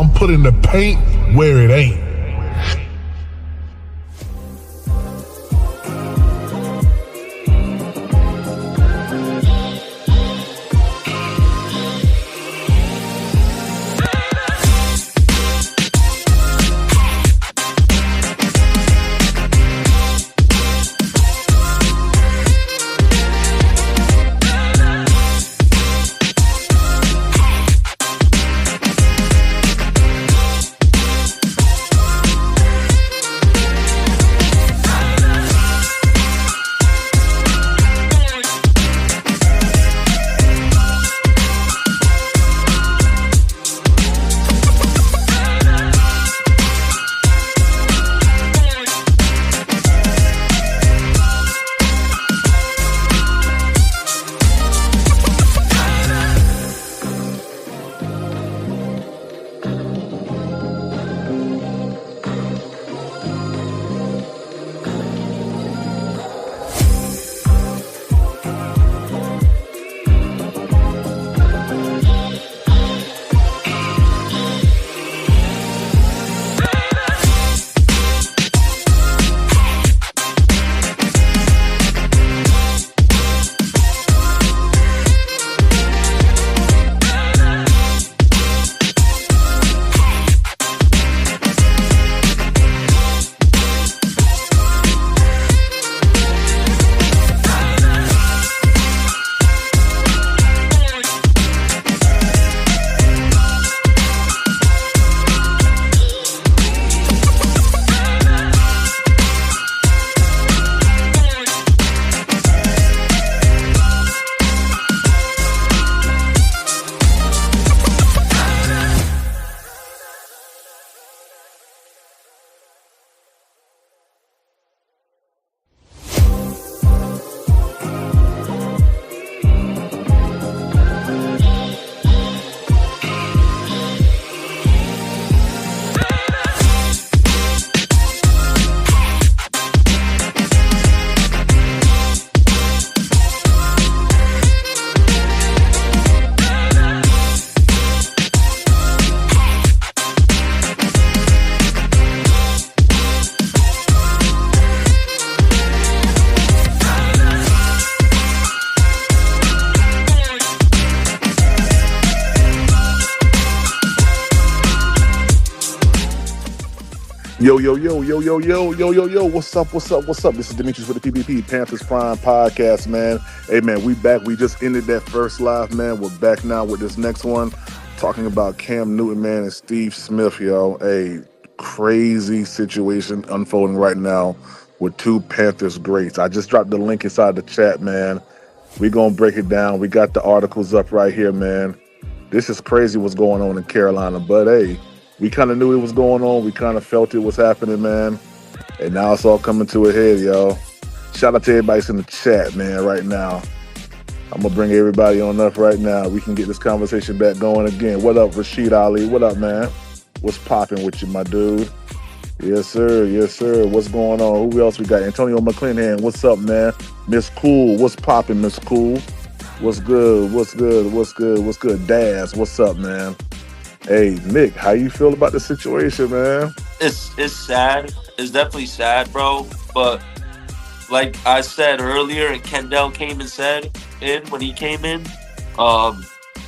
I'm putting the paint where it ain't. Yo, yo, yo, yo, yo, yo, yo, yo, yo. What's up? What's up? What's up? This is Demetrius with the PPP Panthers Prime Podcast, man. Hey, man, we back. We just ended that first live, man. We're back now with this next one, talking about Cam Newton, man, and Steve Smith, yo. A crazy situation unfolding right now with two Panthers greats. I just dropped the link inside the chat, man. We gonna break it down. We got the articles up right here, man. This is crazy what's going on in Carolina, but hey, we kind of knew it was going on. We kind of felt it was happening, man. And now it's all coming to a head, y'all. Shout out to everybody that's in the chat, man, right now. I'm going to bring everybody on up right now. We can get this conversation back going again. What up, Rashid Ali? What up, man? What's popping with you, my dude? Yes, sir. Yes, sir. What's going on? Who else we got? Antonio McClanahan. What's up, man? Miss Cool. What's popping, Miss Cool? What's good? What's good? What's good? What's good? Daz, what's up, man? Hey, Nick, how you feel about the situation, man? It's sad. It's definitely sad, bro. But like I said earlier, and Kendall came and said in when he came in, um,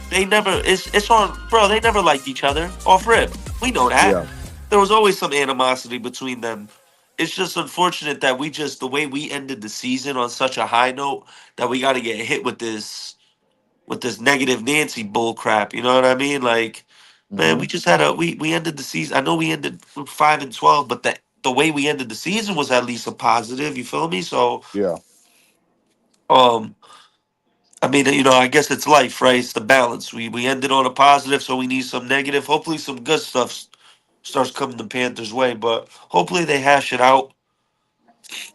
they never. It's on, bro. They never liked each other off rip. We know that. Yeah. There was always some animosity between them. It's just unfortunate that we just the way we ended the season on such a high note that we got to get hit with this negative Nancy bull crap. You know what I mean? Like, man, Mm-hmm. we just had a we ended the season. I know we ended 5-12, but the way we ended the season was at least a positive. You feel me? So, Yeah. um, I mean, I guess it's life, right? It's the balance. We ended on a positive, so we need some negative. Hopefully, some good stuff starts coming the Panthers' way, but hopefully they hash it out.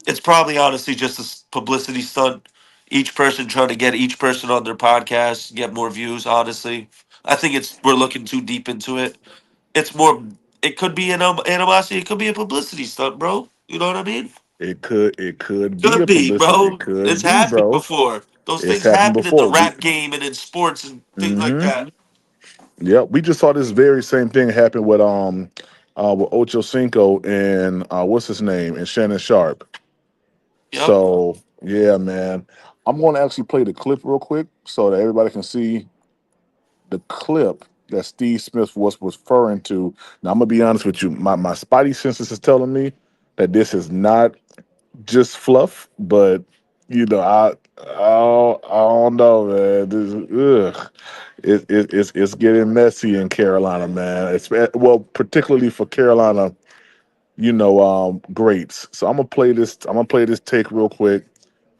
It's probably honestly just a publicity stunt. Each person trying to get each person on their podcast, get more views. Honestly, I think it's we're looking too deep into it. It's more. It could be an animosity. It could be a publicity stunt, bro. You know what I mean? It could be Could a be, publicity. It bro. could It's be, happened bro. before. Those It's things happened happen in the before. rap game and in sports and things like Mm-hmm. that. Yep, we just saw this very same thing happen with Ocho Cinco and what's his name and Shannon Sharp. Yep. So yeah, man, I'm going to actually play the clip real quick so that everybody can see the clip that Steve Smith was referring to. Now I'm gonna be honest with you, my spidey senses is telling me that this is not just fluff, but I don't know, man. It's getting messy in Carolina, man. It's well, particularly for Carolina, greats. So I'm gonna play this. I'm gonna play this take real quick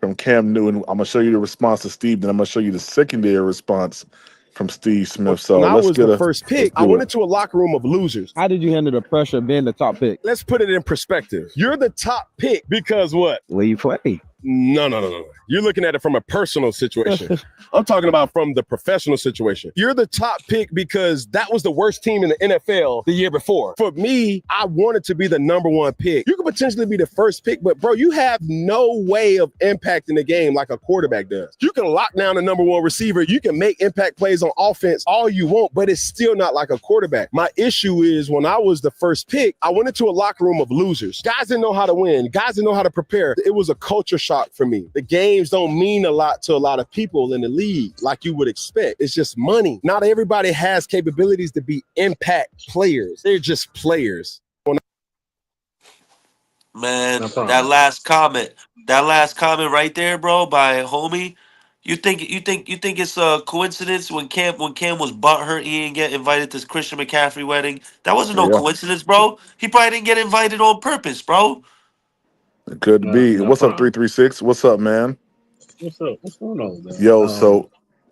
from Cam Newton. I'm gonna show you the response to Steve, then I'm gonna show you the secondary response from Steve Smith. When So I was the first let's pick, I do went it. into a locker room of losers. How did you handle the pressure of being the top pick? Let's put it in perspective. You're the top pick because what? Where you play? No. You're looking at it from a personal situation. I'm talking about from the professional situation. You're the top pick because that was the worst team in the NFL the year before. For me, I wanted to be the number one pick. You could potentially be the first pick, but bro, you have no way of impacting the game like a quarterback does. You can lock down the number one receiver. You can make impact plays on offense all you want, but it's still not like a quarterback. My issue is when I was the first pick, I went into a locker room of losers. Guys didn't know how to win. Guys didn't know how to prepare. It was a culture shock for me. The games don't mean a lot to a lot of people in the league like you would expect. It's just money. Not everybody has capabilities to be impact players. They're just players. Man, that last comment right there, bro, by homie. You think it's a coincidence when Cam was butthurt he didn't get invited to Christian McCaffrey wedding? That wasn't no Yeah, coincidence, bro. He probably didn't get invited on purpose, bro. it could No, be. no What's up, problem. 336? What's up, man? What's up? What's going on, man? Yo,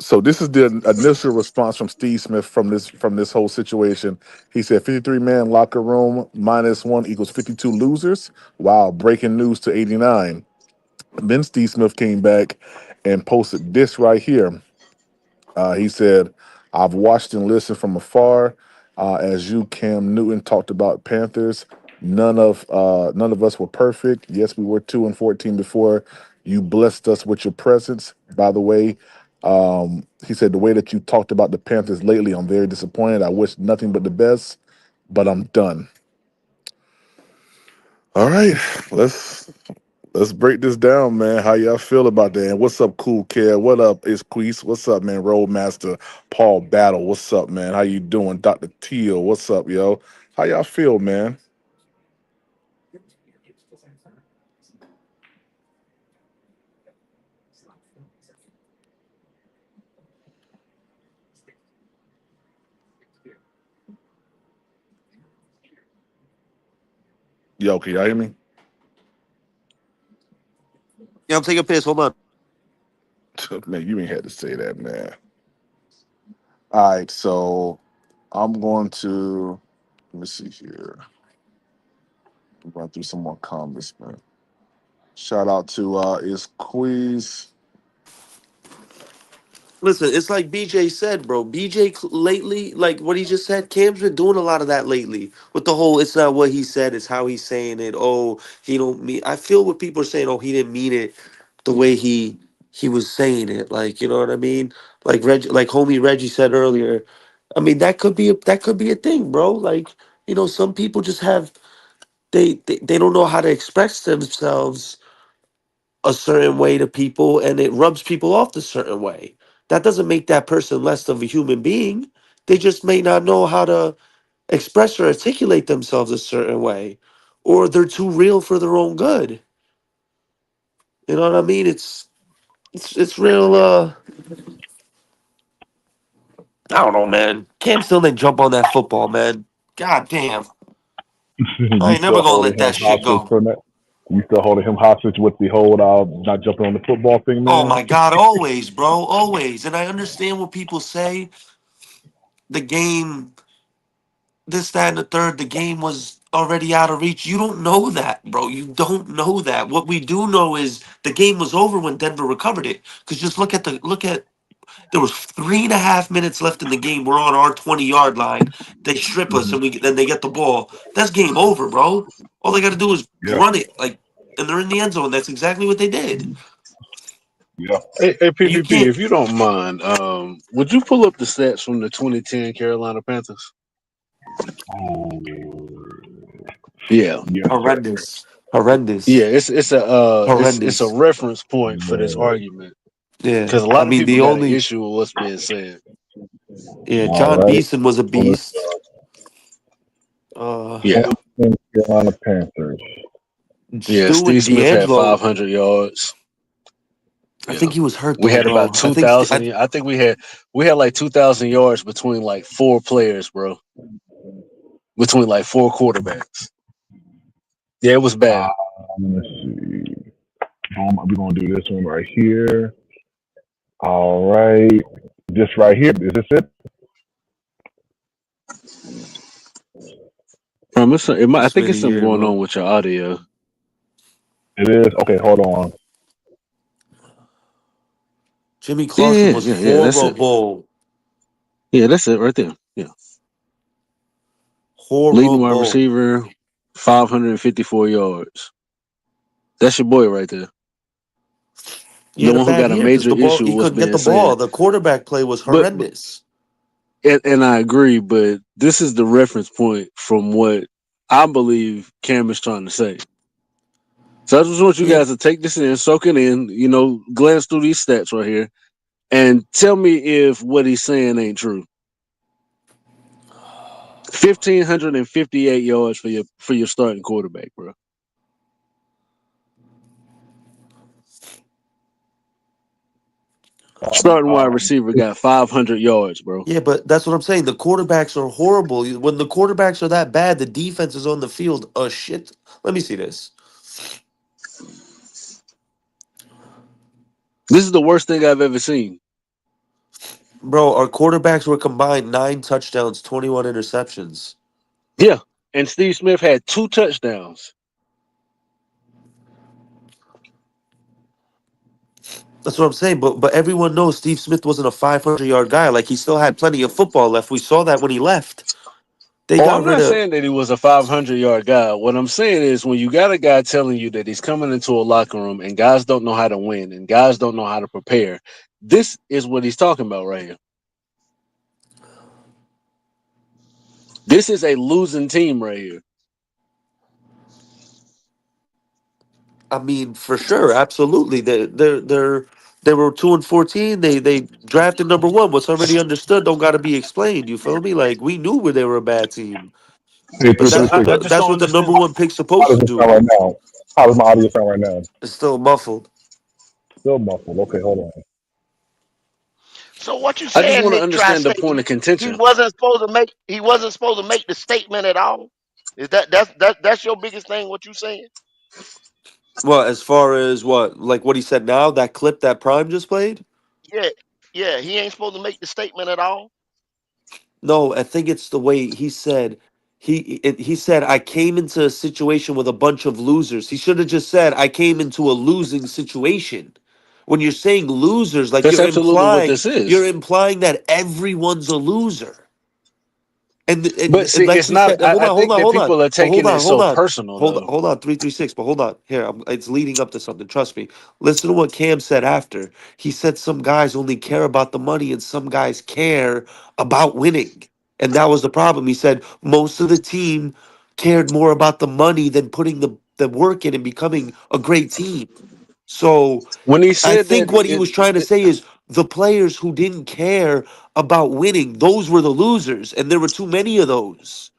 so this is the initial response from Steve Smith from this whole situation. He said 53 man locker room minus one equals 52 losers. Wow, breaking news to 89. Then Steve Smith came back and posted this right here. He said, I've watched and listened from afar as you, Cam Newton, talked about Panthers. None of us were perfect. Yes, we were 2-14 before you blessed us with your presence. By the way, he said the way that you talked about the Panthers lately, I'm very disappointed. I wish nothing but the best, but I'm done. All right, let's break this down, man. How y'all feel about that? And what's up, Cool Care? What up, is Queese? What's up, man? Roadmaster Paul Battle. What's up, man? How you doing, Dr. Teal? What's up, yo? How y'all feel, man? Yo, can y'all hear me? Yeah, I'm taking a piss. Hold on. Man, you ain't had to say that, man. All right, so I'm going to let me see here. I'm going through some more comments, man. Shout out to is Queeze. Listen, it's like BJ said, bro. Lately, like what he just said, Cam's been doing a lot of that lately. With the whole, it's not what he said, it's how he's saying it. Oh, he don't mean. I feel what people are saying. Oh, he didn't mean it the way he was saying it. Like you know what I mean? Like homie Reggie said earlier. I mean that could be a thing, bro. Like some people just have they don't know how to express themselves a certain way to people and it rubs people off a certain way. That doesn't make that person less of a human being. They just may not know how to express or articulate themselves a certain way. Or they're too real for their own good. You know what I mean? It's real I don't know, man. Cam still didn't jump on that football, man. God damn. I You ain't never still gonna holding let that him shit hostage go. from that? You still holding him hostage with the whole not jumping on the football thing, Oh man? my God, always, bro. Always. And I understand what people say. The game this, that, and the third, the game was already out of reach. You don't know that, bro. You don't know that. What we do know is the game was over when Denver recovered it. Because just look at there was 3.5 minutes left in the game. We're on our 20-yard line. They strip us Mhm. and then they get the ball. That's game over, bro. All they got to do is Yeah. run it, and they're in the end zone. That's exactly what they did. Yeah. Hey, You PPP, can't. if you don't mind, would you pull up the stats from the 2010 Carolina Panthers? Yeah, Yes, sir. Horrendous. yeah. Horrendous. It's a Horrendous. reference point for this Yeah. argument Yeah. because a I lot of mean, people the got an only. issue with what's being said. Yeah, All John right. Beeson was a So beast. Uh, Yeah, let's Carolina Panthers. yeah. Stewart Steve Smith had D'Angelo. 500 yards. I Yeah, think he was hurt we though, had about bro. I think. 2,000. I think we had like 2,000 yards between like four players, bro. Between like four quarterbacks. Yeah, it was bad. Let's see. We're gonna do this one right here. All right. This right here. Is this it? I It's think been a it's something year, going on bro. with your audio. It is. Okay, hold on. Jimmy Yeah, Clarkson yeah, was yeah, yeah. That's it. horrible. Yeah, that's it right there. Yeah, leading wide Horrible. receiver, 554 yards. That's your boy right there. He The had a one who bad got a year because major the ball issue he with what's couldn't get being the ball. said. The quarterback play was But horrendous. and I agree, but this is the reference point from what I believe Cam is trying to say. So I just want you Yeah, guys to take this in, soak it in, glance through these stats right here, and tell me if what he's saying ain't true. 1,558 yards for your starting quarterback, bro. Starting wide receiver got 500 yards, bro. yeah, but that's what I'm saying. The quarterbacks are horrible. When the quarterbacks are that bad, the defense is on the field. Shit. Let me see this. This is the worst thing I've ever seen. Bro, our quarterbacks were combined 9 touchdowns, 21 interceptions. Yeah, and Steve Smith had 2 touchdowns. That's what I'm saying. But everyone knows Steve Smith wasn't a 500-yard guy. Like, he still had plenty of football left. We saw that when he left. They Oh, got I'm rid not of. saying that he was a 500-yard guy. What I'm saying is when you got a guy telling you that he's coming into a locker room and guys don't know how to win and guys don't know how to prepare, this is what he's talking about right here. This is a losing team right here. I mean, for sure, absolutely. They were 2-14. They drafted number one. What's already understood don't got to be explained. You feel me? Like, we knew where they were a bad team, Hey, but three, three, six. I just that's don't what the number understand. one pick's How supposed does to it sound do. right now? How does my audio sound right now? It's still muffled. Still muffled. Okay, hold on. So what you I just saying, want to Nick understand the Tri-State? point of He contention. wasn't supposed to make. He wasn't supposed to make the statement at all. Is that's your biggest thing? What you saying? Well, as far as what, like what he said now, that clip that Prime just played. Yeah, yeah. He ain't supposed to make the statement at all. No, I think it's the way he said. He said I came into a situation with a bunch of losers. He should have just said I came into a losing situation. When you're saying losers, like That's absolutely what this you're is. implying that everyone's a loser. But see, And like it's we not. said, I think that hold on, people are but taking it so personal, though. hold on, 336. But hold on, here, it's leading up to something. Trust me. Listen to what Cam said after. He said some guys only care about the money, and some guys care about winning, and that was the problem. He said most of the team cared more about the money than putting the work in and becoming a great team. So When he I said that, think what he was trying to say is the players who didn't care about winning, those were the losers, and there were too many of those.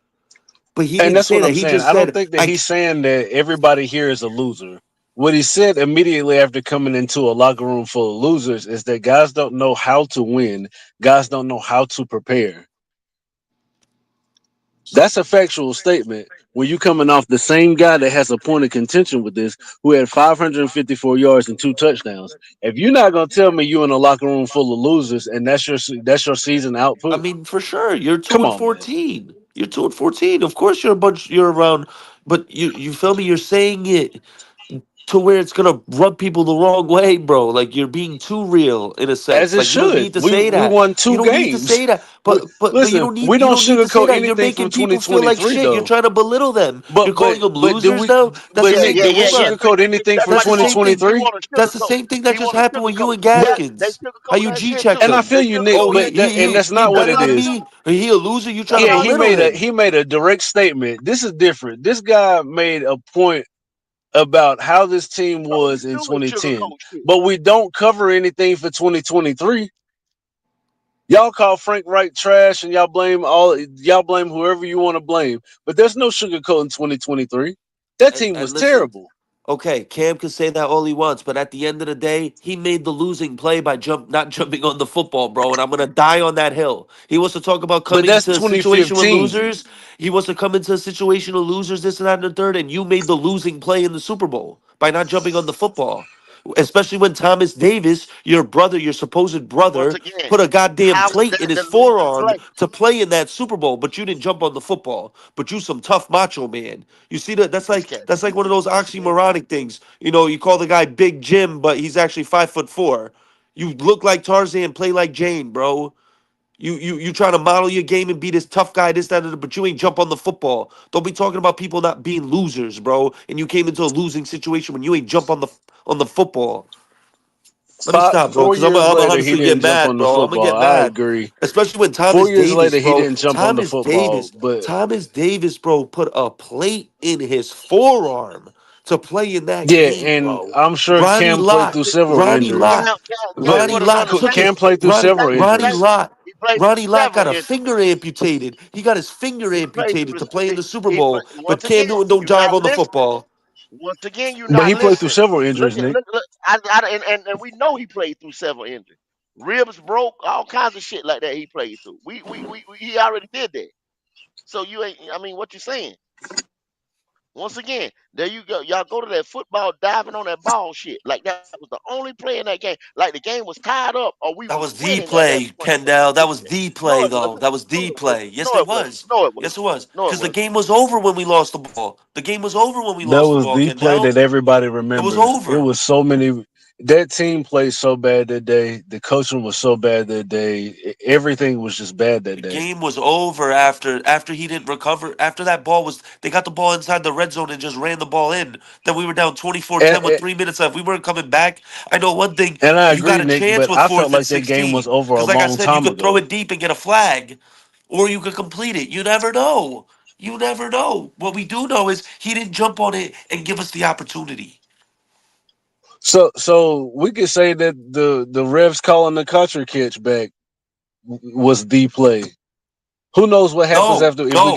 But he and didn't that's say what that. I'm He saying. just I don't said, think that "I." he's saying that everybody here is a loser. What he said immediately after coming into a locker room full of losers is that guys don't know how to win. Guys don't know how to prepare. That's a factual statement when you coming off the same guy that has a point of contention with this, who had 554 yards and 2 touchdowns. If you're not gonna tell me you in a locker room full of losers and that's your season I output, mean, for sure, you're two come and on, man. fourteen. You're 2-14. Of course, you're a bunch. You're around, but you feel me? You're saying it. to where it's gonna rub people the wrong way, bro. Like you're being too real in a As sense. it Like you don't should. need to We say we that. won You two don't need to games. say that. But Listen, we you don't don't need to say sugarcoat that. You're anything from making people feel like 2023 shit. You're though. trying to belittle them. You're calling them But do losers we? now. That's the But Yeah, same Nick, yeah, do thing. we yeah, Hold yeah. on. sugarcoat anything from That's the same thing. He 2023? want to That's the sugarcoat. same thing that He just want to happened with you sugarcoat. and But They Gaskins. How sugarcoat you that G shit checked and too. I him. feel They you, Nick. Oh, sugarcoat that But shit and too. that's he not what better it than is. me. He a loser. You trying to Yeah, belittle him. he made a direct statement. This is different. This guy made a point about how this team All was you in do is 2010, sugarcoat shit. but we don't cover anything for 2023. Y'all call Frank Wright trash and y'all blame whoever you want to blame. But there's no sugarcoat in 2023. That team was And listen. terrible. Okay, Cam can say that all he wants, but at the end of the day, he made the losing play by not jumping on the football, bro. And I'm gonna die on that hill. He wants to talk about But coming that's into a situation with 2015. losers. He wants to come into a situation of losers, this and that, and the third. And you made the losing play in the Super Bowl by not jumping on the football, especially when Thomas Davis, your brother, your supposed Once brother, again, put a goddamn how is plate in that his the losing forearm play? to play in that Super Bowl, but you didn't jump on the football. But you some tough macho man. You see that? This cat, That's like one of those once again, oxymoronic things. You know, you call the guy Big Jim, but he's actually 5'4". You look like Tarzan, play like Jane, bro. You trying to model your game and be this tough guy, this, that, and the, but you ain't jump on the football. Don't be talking about people not being losers, bro. And you came into a losing situation when you ain't jump on the football. Let me stop, bro, Four because years I'm gonna later, he honestly get didn't jump mad, on the bro. I'm gonna football. get I mad, agree. especially when 4 years later, he didn't jump on the football. But Thomas Davis, bro, put a plate in his forearm to play in that yeah, game, and bro. I'm sure Ronnie Cam played Lott, through several Ronnie injuries. Lott, Cam Ronnie put him on Lott the took state. Cam played through several Ronnie injuries. Lott. He played through Ronnie Lott got several a injuries. finger amputated. He got his finger He played amputated through to play in the. the Super He played Bowl, but once Cam again. Newton don't You're drive not on the listening. football. Once again, you're But not he played through listening. several Look injuries, at Nick. look. And we know he played through several injuries. Ribs broke, all kinds of shit like that. He played through. He already did that. So you ain't. I mean, what you saying? Once again, there you go. Y'all go to that football diving on that ball shit. Like that was the only play in that game. Like the game was tied up or we That was was the winning at that play, point. Kendall. That was the No, play, it though. wasn't. That was No, the it wasn't. play. Yes, No, it it wasn't. was. No, it Yes, wasn't. it was. No, it Because the wasn't. game was over when we lost the ball. The game was over when we That lost the was ball, the play Kendall. that everybody It was remembers. It over. was so many. That team played so bad that day. The coaching was so bad that day. Everything was just bad that The day. game was over after he didn't recover. After that ball was, they got the ball inside the red zone and just ran the ball in. Then we were down 24-10 And, with 3 minutes left. We weren't coming back. I know one thing. and I You got agree, a Nick, chance but with I felt fourth and like that game was 16. over a Because like I long said, you time could throw ago. it deep and get a flag, or you could complete it. You never know. You never know. What we do know is he didn't jump on it and give us the opportunity. So we could say that the refs calling the country catch back was the play. Who knows what happens No, after no, if we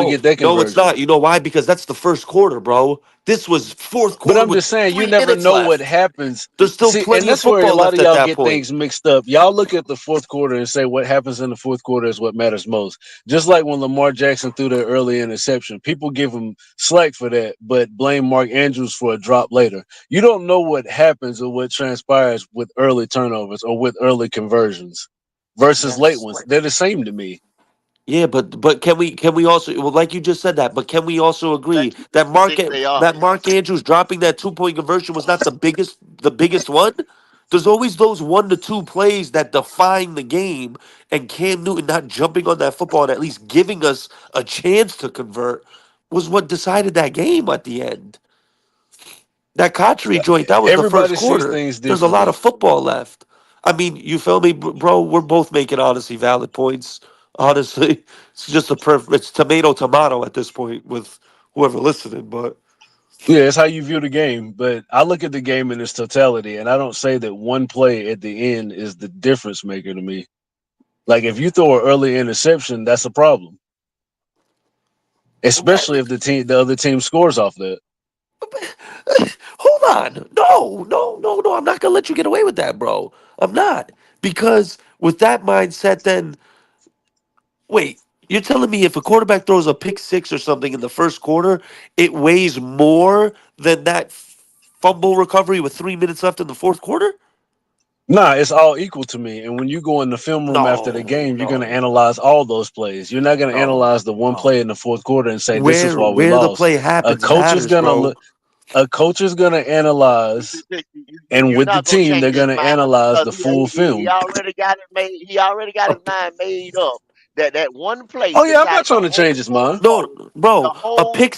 get that no, it's conversion. not. You know why? Because that's the first quarter, bro. This was fourth But quarter I'm with just saying, you three never minutes know what left. happens. There's still See, and plenty of that's where a football lot left of at y'all that get point. things mixed up. Y'all look at the fourth quarter and say what happens in the fourth quarter is what matters most. Just like when Lamar Jackson threw that early interception, people give him slack for that, but blame Mark Andrews for a drop later. You don't know what happens or what transpires with early turnovers or with early conversions versus late Yes. ones. They're the same to me. Yeah, but can we also, well, like you just said that, but can we also agree Thank you. that Think they are. Mark Andrews dropping that 2 point conversion was not the biggest one? There's always those 1 to 2 plays that define the game, and Cam Newton not jumping on that football and at least giving us a chance to convert was what decided that game at the end. That Cotchery joint, that was the first Everybody sees quarter. things There's a lot of differently. football left. I mean, you feel me, bro? We're both making honestly valid points. Honestly, it's just it's tomato at this point with whoever listening. But Yeah, it's how you view the game. But I look at the game in its totality, and I don't say that one play at the end is the difference maker to me. Like if you throw an early interception, that's a problem, but, especially if the other team scores off that. hold on, no, I'm not gonna let you get away with that, bro. I'm not, because with that mindset, then wait, you're telling me if a quarterback throws a pick six or something in the first quarter, it weighs more than that fumble recovery with 3 minutes left in the fourth quarter? Nah, it's all equal to me. And when you go in the film room after the No, game, you're going to no, analyze all those plays. You're not going to no, analyze the one no. play in the fourth quarter and say this is why we Where the lost. play A happens coach is matters, going to bro. look. A coach is going to analyze, and You're with the not gonna team, change they're his going to mind analyze because the full he film. already got it made. He already got his A, mind made up that one play Oh yeah, I'm not decided trying the to change whole his mind. scorecard, no, bro,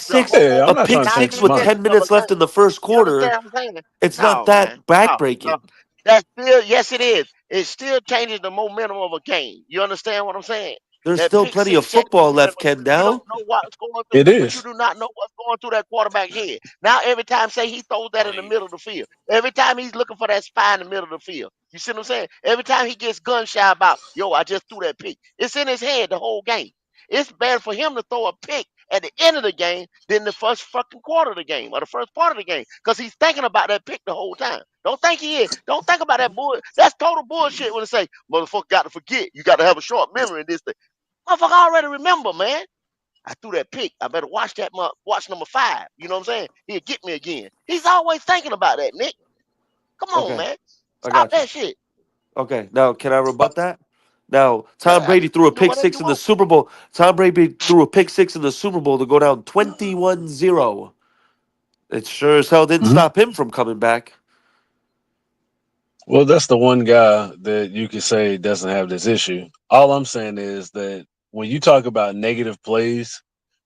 the Yeah, I'm a whole not pick trying to change six his with mind. 10 non-existence of a minutes left game. in the first You quarter. understand what I'm saying? It's not No, that man. No. backbreaking. That still, yes, it is. It still changes the momentum of a game. You understand what I'm saying? There's That still pick plenty of six changes the football momentum, left, but you don't Kendall. know what's going through. It But you is. do not know what's going through that quarterback's head. Now, every time, say he throws that in the middle of the field, every time he's looking for that spy in the middle of the field. You see what I'm saying? Every time he gets gun shy about, yo, I just threw that pick. It's in his head the whole game. It's better for him to throw a pick at the end of the game than the first fucking quarter of the game or the first part of the game because he's thinking about that pick the whole time. Don't think he is. Don't think about that bull. That's total bullshit when they say, motherfucker got to forget. You got to have a short memory in this thing. Motherfucker already remember, man. I threw that pick. I better watch that watch number 5. You know what I'm saying? He'll get me again. He's always thinking about that, Nick. Come on, Okay, man. I Stop got you. that shit. Okay, now can I rebut that? Now, Tom Yeah, Brady threw a do pick whatever six you in the want. Super Bowl. Tom Brady threw a pick six in the Super Bowl to go down 21-0. It sure as hell didn't Mhm. stop him from coming back. Well, that's the one guy that you could say doesn't have this issue. All I'm saying is that when you talk about negative plays,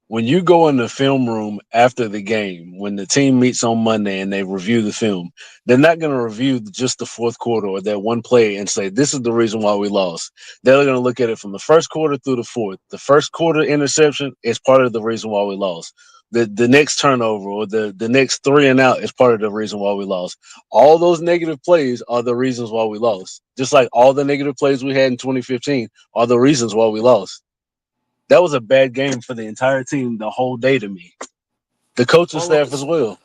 when you go in the film room after the game, when the team meets on Monday and they review the film, they're not going to review just the fourth quarter or that one play and say, this is the reason why we lost. They're going to look at it from the first quarter through the fourth. The first quarter interception is part of the reason why we lost. The next turnover or the next 3 and out is part of the reason why we lost. All those negative plays are the reasons why we lost. Just like all the negative plays we had in 2015 are the reasons why we lost. That was a bad game for the entire team the whole day to me. The coaching All staff as well.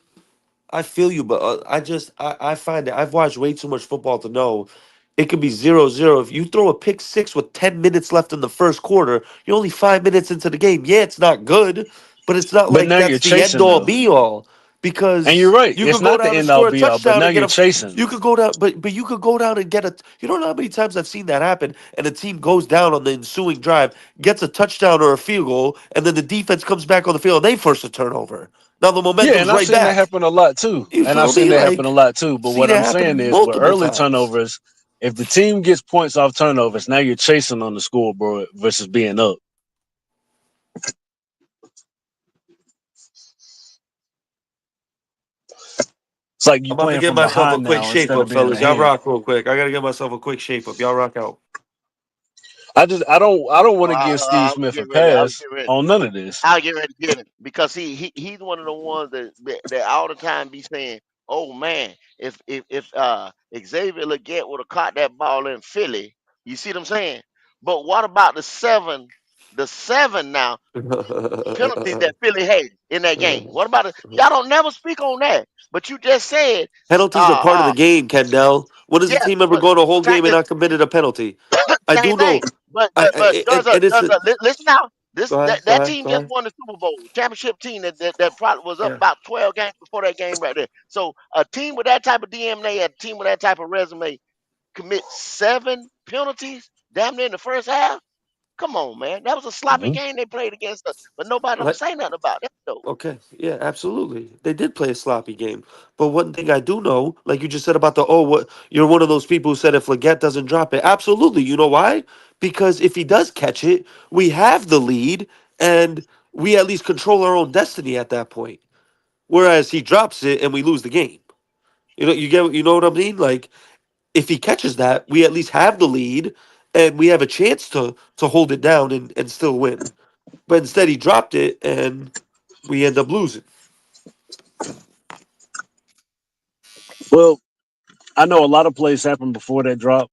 I feel you, but I find that I've watched way too much football to know it could be 0-0. If you throw a pick six with 10 minutes left in the first quarter, you're only 5 minutes into the game. Yeah, it's not good, but it's not But like now you're that's the end chasing all though. be all And you're because right. you It's could go not the down and end all score a be all, but touchdown now and get you're a. chasing. You could go down, but you could go down and get a. You don't know how many times I've seen that happen, and a team goes down on the ensuing drive, gets a touchdown or a field goal, and then the defense comes back on the field and they force a turnover. Now the Yeah, momentum's and I've right seen that back. happen a lot too. You And I've feel seen me? that happen a Like, lot too. But seen what it I'm saying happen is with multiple early times. turnovers, if the team gets points off turnovers, now you're chasing on the scoreboard versus being up. It's like I'm you about to playing get from myself a behind quick now shape instead up, of being fellas. Y'all ahead. rock real quick. I gotta get myself a quick shape up. Y'all rock out. I don't want Oh, to give Steve I'll Smith a get ready. I'll pass get ready. on none of this. I'll get ready to get him because he's one of the ones that all the time be saying, "Oh man, if Xavier Leggett would have caught that ball in Philly, you see what I'm saying?" But what about the seven now penalties that Philly had in that game? What about it? Y'all don't never speak on that, but you just said, Penalties are uh, part of uh, the game, Kendall. When does a yeah. team ever But go to a whole the game fact and is, not committed a penalty? I same do know. thing. But And it's a. listen now. This Go ahead. Go that ahead. team Go just ahead. won the Super Bowl championship team that probably was up Yeah. about 12 games before that game right there. So a team with that type of DNA, a team with that type of resume, commit 7 penalties damn near in the first half. Come on, man. That was a sloppy Mhm. game they played against us, but nobody don't say nothing about that though. Okay, yeah, absolutely. They did play a sloppy game. But one thing I do know, like you just said about the what you're one of those people who said if Leggett doesn't drop it. Absolutely. You know why? Because if he does catch it, we have the lead and we at least control our own destiny at that point. Whereas he drops it and we lose the game. You know what I mean? Like if he catches that, we at least have the lead and we have a chance to hold it down and still win. But instead he dropped it and we end up losing. Well, I know a lot of plays happen before that drop,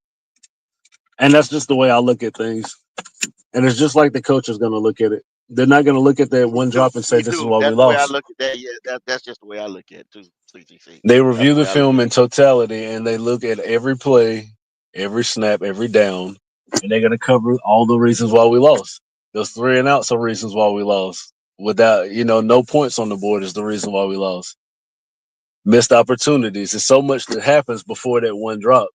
and that's just the way I look at things. And it's just like the coach is going to look at it. They're not going to look at that We one do, drop and say we this is do. why we That's the way I lost. look at that. Yeah, that's just the way I look at it too. CTC. They That's review the the way I look film at in totality and they look at every play, every snap, every down, and they're going to cover all the reasons why we lost. Those 3 and outs are reasons why we lost. Without, no points on the board is the reason why we lost. Missed opportunities. There's so much that happens before that one drop.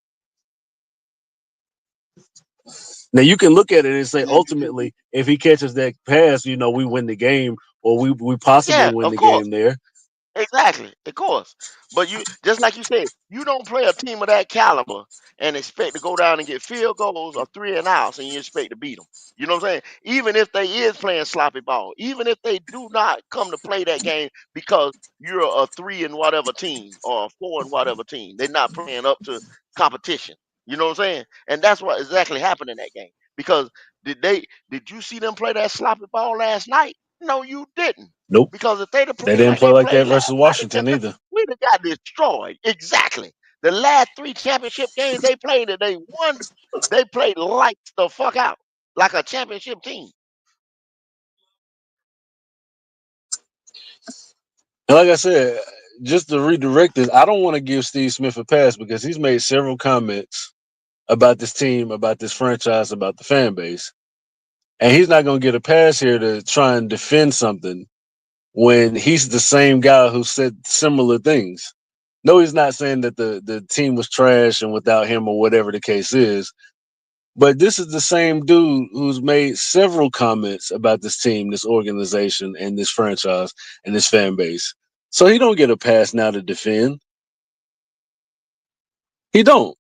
Now you can look at it and say, it. ultimately, if he catches that pass, we win the game, or we possibly Yeah, win of the course. game there. Exactly, of course. But you just like you said, you don't play a team of that caliber and expect to go down and get field goals or 3 and outs, and you expect to beat them. You know what I'm saying? Even if they is playing sloppy ball, even if they do not come to play that game because you're a 3 and whatever team or a 4 and whatever team, they're not playing up to competition. You know what I'm saying? And that's what exactly happened in that game. Because did you see them play that sloppy ball last night? No, you didn't. Nope. Because if they'd have They played didn't like play they like that played last versus night Washington against them, either. we'd have got destroyed. Exactly. The last 3 championship games they played and they won, they played lights the fuck out. Like a championship team. And like I said, just to redirect this, I don't want to give Steve Smith a pass because he's made several comments about this team, about this franchise, about the fan base. And he's not going to get a pass here to try and defend something when he's the same guy who said similar things. No, he's not saying that the team was trash and without him or whatever the case is. But this is the same dude who's made several comments about this team, this organization, and this franchise and this fan base. So he don't get a pass now to defend. He don't.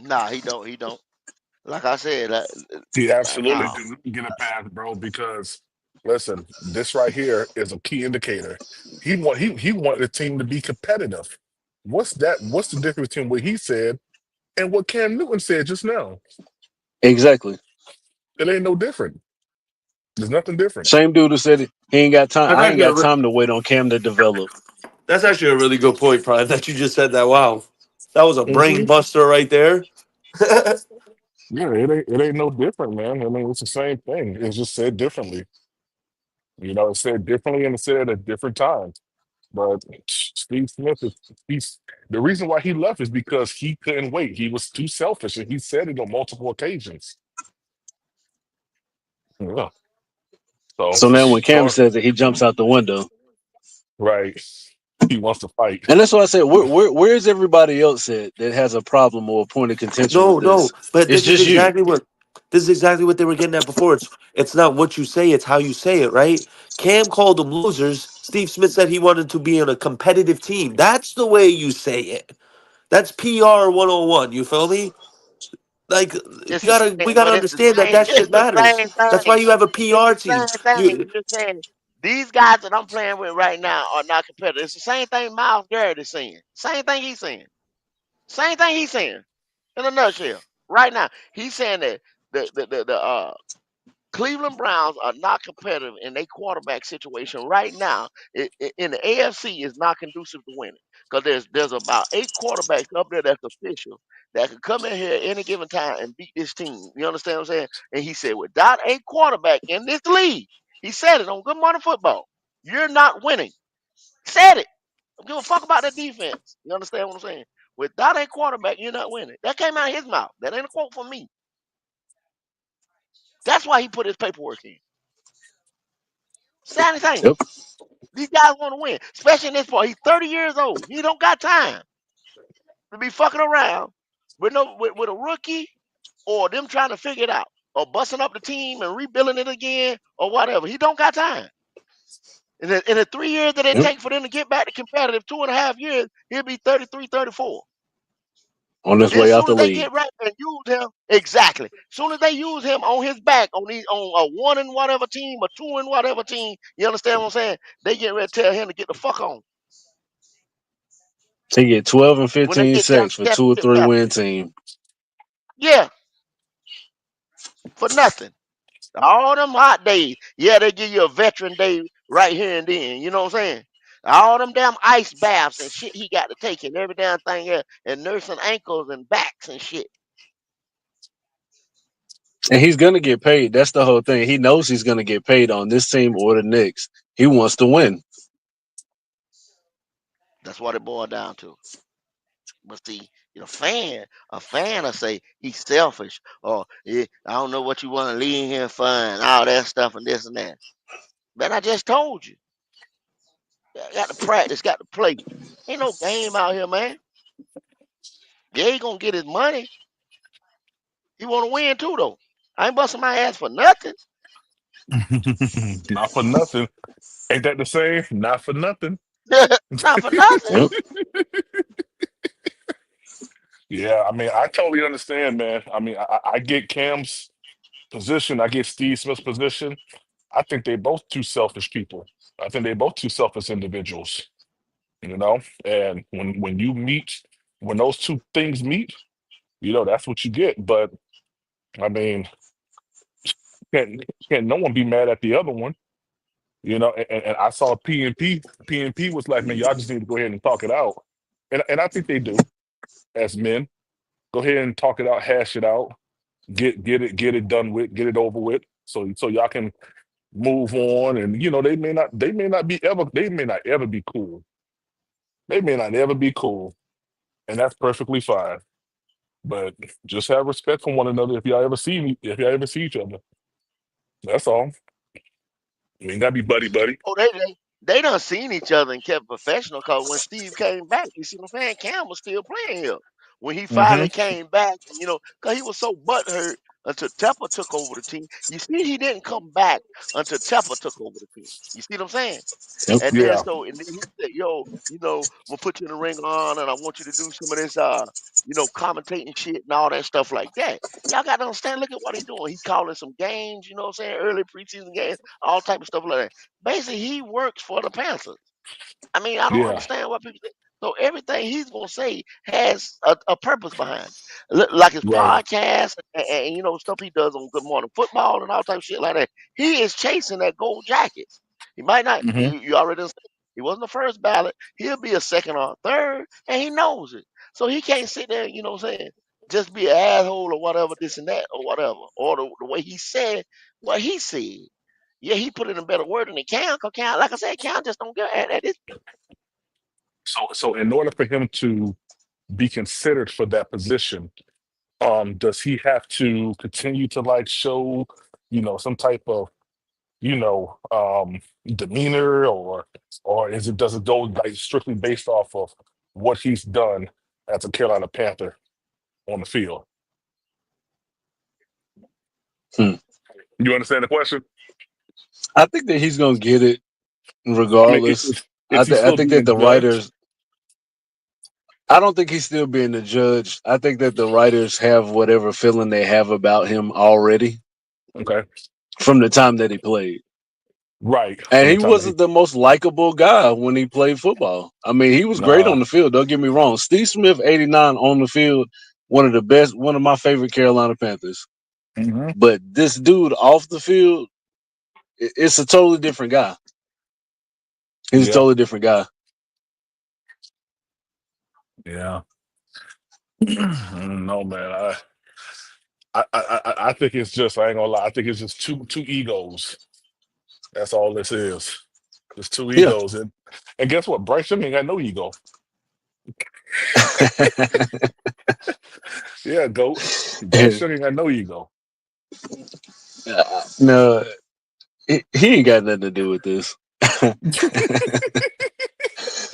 Nah, he don't. He don't. Like I said, He absolutely no. didn't get a pass, bro, because listen, this right here is a key indicator. He wanted the team to be competitive. What's that? What's the difference between what he said and what Cam Newton said just now? Exactly. It ain't no different. There's nothing different. Same dude who said he ain't got time. That's I ain't actually got time to wait on Cam to develop. that's actually a really good point, Prime. That you just said that. Wow, that was a brain Hmm. buster right there. Yeah, it ain't no different, man. I mean, it's the same thing. It's just said differently. It's said differently and it's said at different times. But Steve Smith he's the reason why he left is because he couldn't wait. He was too selfish, and he said it on multiple occasions. Yeah. So So now when Cam going says it, he jumps out the window. right, he wants to fight. And that's why I said, where's everybody else at that has a problem or a point of contention with No, this? no, but It's just you. this is exactly what they were getting at before. It's not what you say, it's how you say it, right? Cam called them losers. Steve Smith said he wanted to be on a competitive team. That's the way you say it. That's PR 101. You feel me? Like It's the we same, gotta but it's the understand that same. that It's shit the matters. same That's why thing. you have a It's PR the team. same thing. You You just saying these guys that I'm playing with right now are not competitive. It's the same thing Miles Garrett is saying. Same thing he's saying. Same thing he's saying. In a nutshell, right now, he's saying that the Cleveland Browns are not competitive in their quarterback situation right now. In the AFC is not conducive to winning because there's about 8 quarterbacks up there that's official that could come in here at any given time and beat this team. You understand what I'm saying? And he said, without a quarterback in this league, he said it on Good Morning Football, you're not winning. Said it. Don't give a fuck about the defense. You understand what I'm saying? Without a quarterback, you're not winning. That came out of his mouth. That ain't a quote from me. That's why he put his paperwork in. Same thing. Yep. These guys want to win, especially in this part. He's 30 years old. He don't got time to be fucking around with a rookie or them trying to figure it out or busting up the team and rebuilding it again or whatever. He don't got time. In the 3 years that it Yep. take for them to get back to competitive, 2.5 years, he'll be 33, 34. On his Then way as out soon the as they league. get right and use him, exactly. As soon as they use him on his back on a 1 and whatever team, a 2 and whatever team, you understand what I'm saying? They get ready to tell him to get the fuck on He get 12 and when they 15 get down sacks to for 2 or 3 championship caliber. win team. Yeah, for nothing. All them hot days, yeah, they give you a veteran day right here and then. You know what I'm saying? All them damn ice baths and shit he got to take and every damn thing else and nursing ankles and backs and shit. And he's gonna get paid. That's the whole thing. He knows he's gonna get paid on this team or the next. He wants to win. That's what it boiled down to. But see, a fan will say he's selfish or I don't know what you want to leave here for and all that stuff and this and that. But I just told you, got to practice, got to play. Ain't no game out here, man. Yeah, he gonna get his money. He want to win too, though. I ain't busting my ass for nothing. Not for nothing. Ain't that the same? Not for nothing. Not for nothing. Yep. Yeah, I mean, I totally understand, man. I mean, I get Cam's position. I get Steve Smith's position. I think they both two selfish people. I think they both two selfish individuals. You know, and when you meet, when those two things meet, that's what you get. But I mean, can no one be mad at the other one? And I saw P and P. P was like, man, y'all just need to go ahead and talk it out. And I think they do as men. Go ahead and talk it out, hash it out, get it done with, get it over with. So y'all can move on. And they may not ever be cool. They may not ever be cool. And that's perfectly fine. But just have respect for one another if y'all ever see each other. That's all. I mean, gotta be buddy buddy. Oh, they done seen each other and kept professional because when Steve came back, you see what I'm saying? Cam was still playing him. When he Hmm. finally came back, because he was so butthurt until Tepper took over the team. You see, he didn't come back until Tepper took over the team. You see what I'm saying? Yep. Yeah, And then he said, "Yo, I'm gonna put you in the ring on, and I want you to do some of this, commentating shit and all that stuff like that." Y'all got to understand. Look at what he's doing. He calling some games. You know what I'm saying? Early preseason games, all type of stuff like that. Basically, he works for the Panthers. I mean, I don't yeah, understand what people say. So everything he's gonna say has a purpose behind it. Like his right. podcast and stuff he does on Good Morning Football and all type of shit like that. He is chasing that gold jacket. He might not. Hmm. You already understand. He wasn't the first ballot. He'll be a second or a third, and he knows it. So he can't sit there, what I'm saying, just be an asshole or whatever, this and that or whatever, or the way he said what he said. Yeah, he put in a better word than the Cam. Cause Cam, like I said, Cam just don't get at this. So in order for him to be considered for that position, does he have to continue to like show, some type of, demeanor, or does it go like strictly based off of what he's done as a Carolina Panther on the field? Hmm. You understand the question? I think that he's gonna get it I mean, regardless. is he I still think that being the judged? writers. I don't think he's still being the judge. I think that the writers have whatever feeling they have about him already Okay, from the time that he played. right. And From the he time that he wasn't the most likable guy when he played football. I mean, he was great nah. on the field. Don't get me wrong. Steve Smith, 89 on the field, one of my favorite Carolina Panthers. Hmm. But this dude off the field, it's a totally different guy. He's a Yeah, totally different guy. yeah. No, man. I think it's just, I ain't gonna lie. I think it's just two egos. That's all this is. Just two Yeah. egos, and guess what? Bryce Young ain't got no ego. Yeah, goat. Bryce Young ain't got no ego. No, he ain't got nothing to do with this.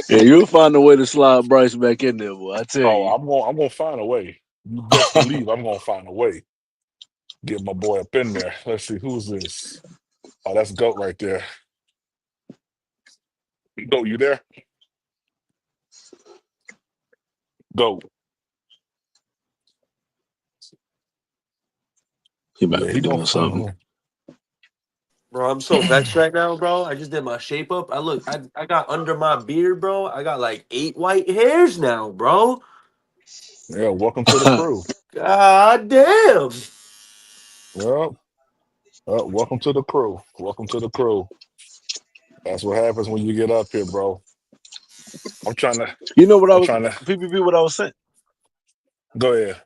Yeah, you'll find a way to slide Bryce back in there, boy. I tell Oh, you. I'm gonna find a way. You best believe I'm gonna find a way. Get my boy up in there. Let's see, who's this? Oh, that's goat right there. Goat, you there? Goat. He might Yeah, be he gonna doing find a something. way. Bro, I'm so vexed right now, bro. I just did my shape up. I got under my beard, bro. I got like 8 white hairs now, bro. Yeah, welcome to the crew. God damn. Well, welcome to the crew. Welcome to the crew. That's what happens when you get up here, bro. I'm trying to. You know what I I'm was trying to. PPP? What I was saying. Go ahead.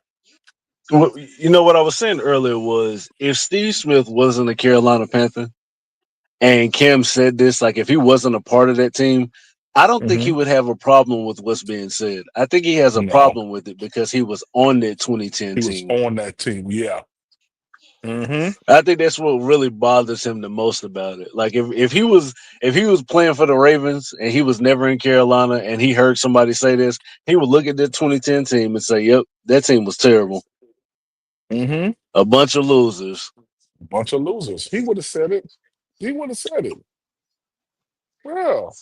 You know what I was saying earlier was if Steve Smith wasn't a Carolina Panther and Cam said this, like if he wasn't a part of that team, I don't think he Hmm. would have a problem with what's being said. I think he has a No, problem with it because he was on that 2010 he was team. on that team. Yeah. Hmm. I think that's what really bothers him the most about it. Like if he was playing for the Ravens and he was never in Carolina and he heard somebody say this, he would look at the 2010 team and say, "Yep, that team was terrible. Hmm. A bunch of losers." Bunch of losers. He would have said it. He would have said it. Well,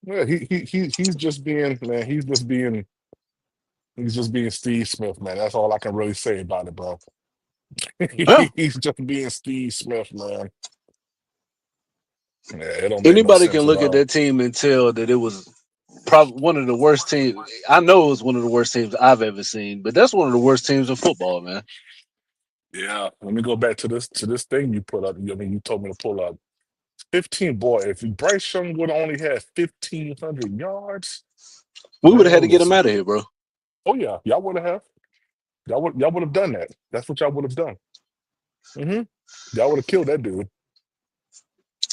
yeah. He's just being man. He's just being Steve Smith, man. That's all I can really say about it, bro. Well, He's just being Steve Smith, man. Yeah, it don't make no anybody can sense at look at all. that team and tell that it was probably one of the worst teams. I know it was one of the worst teams I've ever seen, but that's one of the worst teams in football, man. Yeah. Let me go back to this thing you put up. I mean, you told me to pull up 15. Boy, if Bryce Young would have only had 1,500 yards, We would have had to man, get him listen. out of here, bro. Oh yeah, y'all would have. Y'all would have done that. That's what y'all would have done. hmm Y'all would have killed that dude.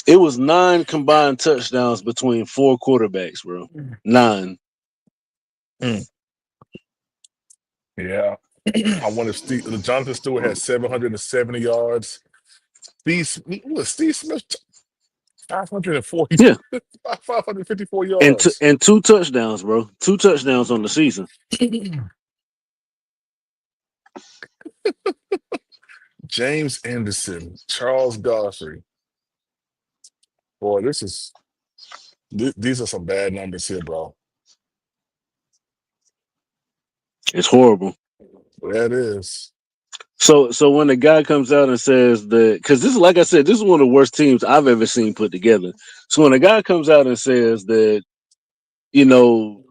It was 9 combined touchdowns between 4 quarterbacks, bro. 9. Mm. Yeah. I wonder if Jonathan Stewart had 770 yards. Steve Smith 540, Yeah, 554 yards. and 2 touchdowns, bro. 2 touchdowns on the season. James Anderson, Charles Godfrey. Boy, these are some bad numbers here, bro. It's horrible. That is. So when the guy comes out and says that, because this is, like I said, this is one of the worst teams I've ever seen put together. So when a guy comes out and says that, you know,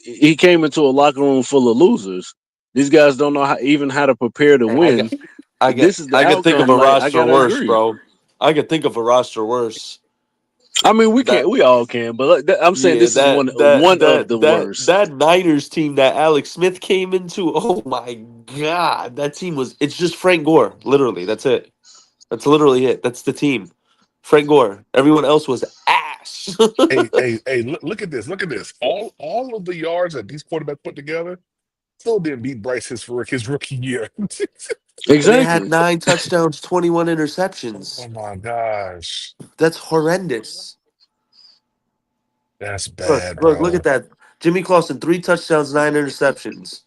he came into a locker room full of losers, these guys don't know how to prepare to Hey, I win. get, I get, This is the I could think of outcome. a Like, I roster gotta worse, agree. bro. I could think of a roster worse. I mean, That we all can, but I'm saying yeah, this is that one that of that the that worst. that Niners team that Alex Smith came into. Oh my God, that team was. It's just Frank Gore, literally. That's it. That's literally it. That's the team. Frank Gore. Everyone else was ass. Hey, look at this. Look at this. All of the yards that these quarterbacks put together still didn't beat Bryce his rookie year. And they had Exactly. 9 touchdowns, 21 interceptions. Oh my gosh. That's horrendous. That's Look, bad, look at bro. that. Jimmy Clausen, 3 touchdowns, 9 interceptions.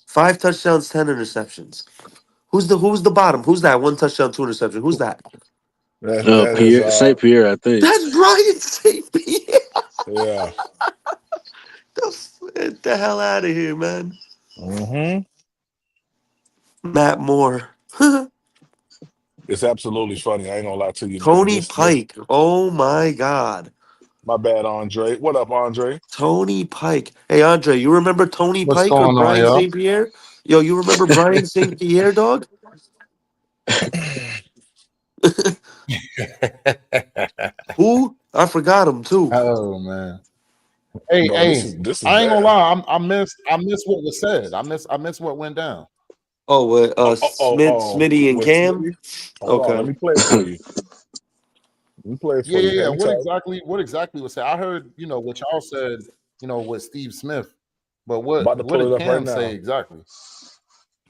5 touchdowns, 10 interceptions. Who's the bottom? Who's that? 1 touchdown, 2 interception. Who's that? That is Pierre Saint Pierre, I think. That's Brian St. Pierre. yeah. Get the hell out of here, man. hmm Matt Moore. It's absolutely funny. I ain't gonna lie to you, man. Tony This Pike. Oh my God. my bad, Andre. What up, Andre? Tony Pike. Hey, Andre, you remember Tony What's Pike or going on, Brian y'all? St. Pierre? Yo, you remember Brian St. Pierre, dog? Who? I forgot him too. Oh man. Hey, Bro, hey, this is I ain't gonna bad. lie. I missed what was said. I missed what went down. Oh, Oh, Smitty and with Cam? Smitty? Hold on, let Okay. me play it for you. Let me play it Yeah, for you. yeah, yeah. Hang What tight. exactly? What exactly was said? I heard, what y'all said. With Steve Smith. But I'm about to what pull it did up right Cam say now. exactly?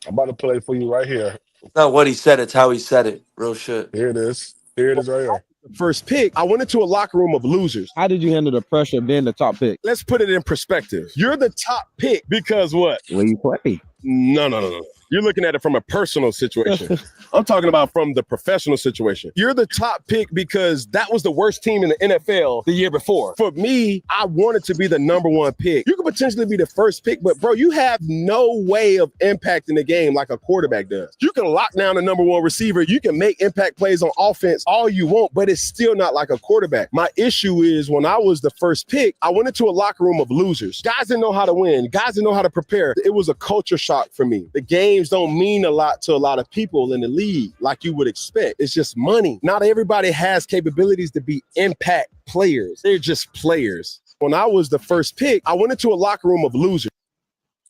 I'm about to play it for you right here. Not what he said, it's how he said it. Real shit. Here it is. Here it is right here. First pick, I went into a locker room of losers. How did you handle the pressure of being the top pick? Let's put it in perspective. You're the top pick because what? Where you play? No. You're looking at it from a personal situation. I'm talking about from the professional situation. You're the top pick because that was the worst team in the NFL the year before. For me, I wanted to be the number 1 pick. You could potentially be the first pick, but bro, you have no way of impacting the game like a quarterback does. You can lock down the number 1 receiver. You can make impact plays on offense all you want, but it's still not like a quarterback. My issue is when I was the first pick, I went into a locker room of losers. Guys didn't know how to win. Guys didn't know how to prepare. It was a culture shock for me. The games don't mean a lot to a lot of people in the league like you would expect. It's just money. Not everybody has capabilities to be impact players. They're just players. When I was the first pick, I went into a locker room of losers.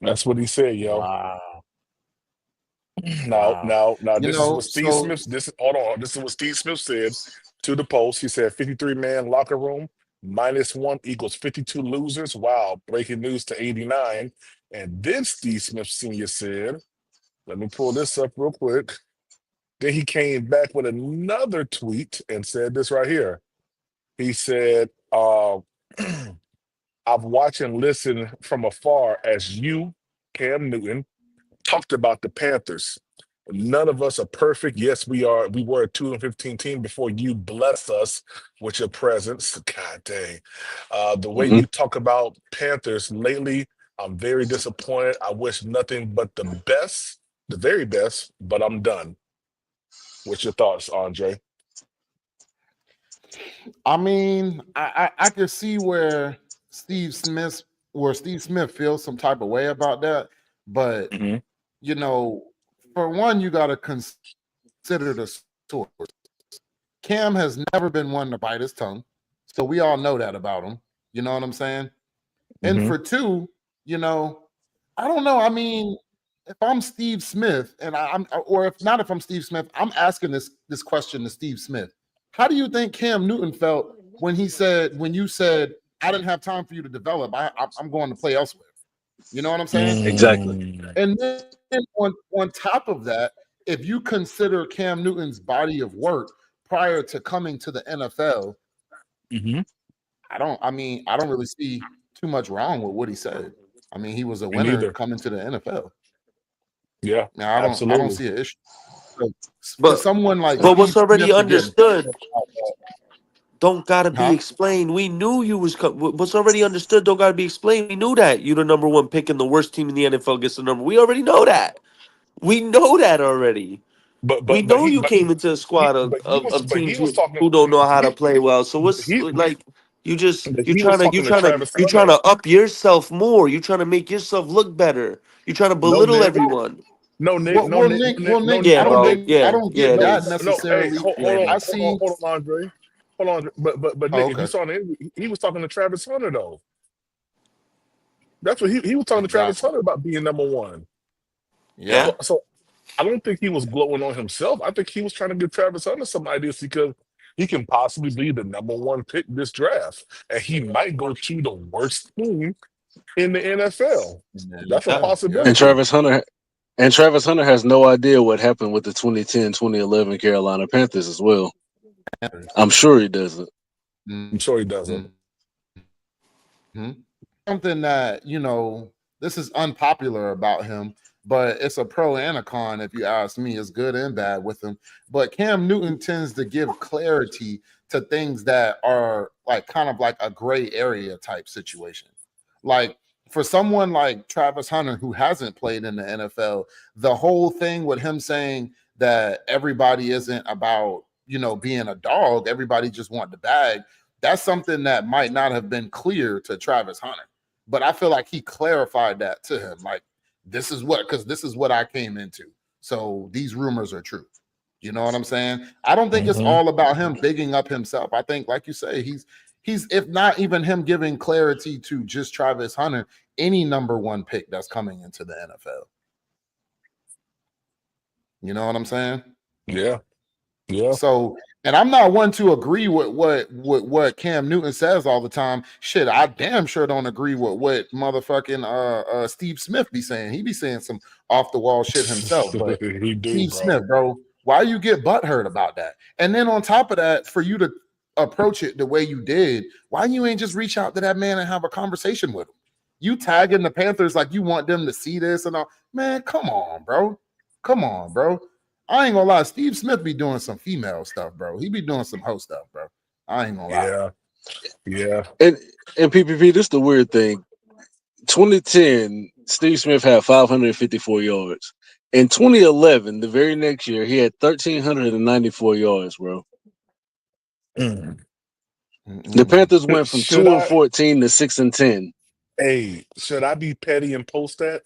That's what he said, yo. Wow. Now, Wow. now, now. You This is know, what Steve so Smith. Hold on. This is what Steve Smith said to the Post. He said, 53-man locker room -1 equals 52 losers. Wow, breaking news to 89. And then Steve Smith Senior said, "Let me pull this up real quick." Then he came back with another tweet and said this right here. He said, "I've watched and listened from afar as you, Cam Newton, talked about the Panthers. None of us are perfect. Yes, we are. We were a 2-15 team before you blessed us with your presence. God dang. The way Mhm. you talk about Panthers lately, I'm very disappointed. I wish nothing but the best, the very best, but I'm done. What's your thoughts, Andre? I mean, I can see where Steve Smith feels some type of way about that, but Mm-hmm. you know, for one, you got to consider the source. Cam has never been one to bite his tongue, so we all know that about him. You know what I'm saying? And Mm-hmm. for two, I don't know. I mean, if I'm Steve Smith, and or if not, if I'm Steve Smith, I'm asking this question to Steve Smith. How do you think Cam Newton felt when you said, I didn't have time for you to develop. I'm going to play elsewhere. You know what I'm saying? Exactly. And then on top of that, if you consider Cam Newton's body of work prior to coming to the NFL, Mm-hmm. I don't really see too much wrong with what he said. I mean, he was a Me winner neither. coming to the NFL. Yeah, Now I don't absolutely. see an issue. So, for But someone like but what's Steve already Smith to get understood don't gotta be huh? explained. We knew you was what's already understood don't gotta be explained. We knew that you the number one pick and the worst team in the NFL gets the number. We already know that. We know that already. But We but but know he you but came into a he squad of, but he was but he teams was talking who don't know how to he play well. So what's he like you just but he was talking to Travis you trying Hunter. to up yourself more. You trying to make yourself look better. You trying to No, belittle Nick. everyone. No, Nick. Well, No, well, Nick. Nick, No, well, Nick. No, Nick, Yeah, I no, don't Nick. bro. think I Yeah, don't yeah, get it No, that is. no. Hey, necessarily. Yeah, it I is. see. hold on, Andre. Hold on. But Oh, Nick, if you okay, saw the interview, he was talking to Travis Hunter though. That's what he was talking to Travis exactly. Hunter about being number one. Yeah, Yeah. So I don't think he was glowing on himself. I think he was trying to give Travis Hunter some ideas because he can possibly be the number one pick this draft, and he might go to the worst team in the NFL. in the That's a Yeah. NFL. Yeah, And possibility. Travis Hunter has no idea what happened with the 2010-2011 Carolina Panthers as well. I'm sure he doesn't. I'm sure he doesn't. Mhm. Something that this is unpopular about him, but it's a pro and a con. If you ask me, it's good and bad with him. But Cam Newton tends to give clarity to things that are like kind of like a gray area type situation. Like for someone like Travis Hunter who hasn't played in the NFL, the whole thing with him saying that everybody isn't about being a dog, everybody just want the bag. That's something that might not have been clear to Travis Hunter, but I feel like he clarified that to him. Like, because this is what I came into. So these rumors are true. You know what I'm saying? I don't think it's Hmm. all about him bigging up himself. I think, like you say, he's if not even him giving clarity to just Travis Hunter, any number one pick that's coming into the NFL. You know what I'm saying? Yeah, yeah. So, and I'm not one to agree with what Cam Newton says all the time. Shit, I damn sure don't agree with what motherfucking Steve Smith be saying. He be saying some off the wall shit himself. But He do, Steve bro. Smith, bro, why you get butthurt about that? And then on top of that, for you to approach it the way you did, why you ain't just reach out to that man and have a conversation with him? You tagging the Panthers like you want them to see this and all. Man, come on, bro. Come on, bro. I ain't gonna lie. Steve Smith be doing some female stuff, bro. He be doing some hoe stuff, bro. I ain't gonna lie. Yeah, yeah. And PPP, this is the weird thing. 2010, Steve Smith had 554 yards. In 2011, the very next year, he had 1,394 yards, bro. Mm. The Panthers went from Should 2 and I? 14 to 6 and 10. Hey, should I be petty and post that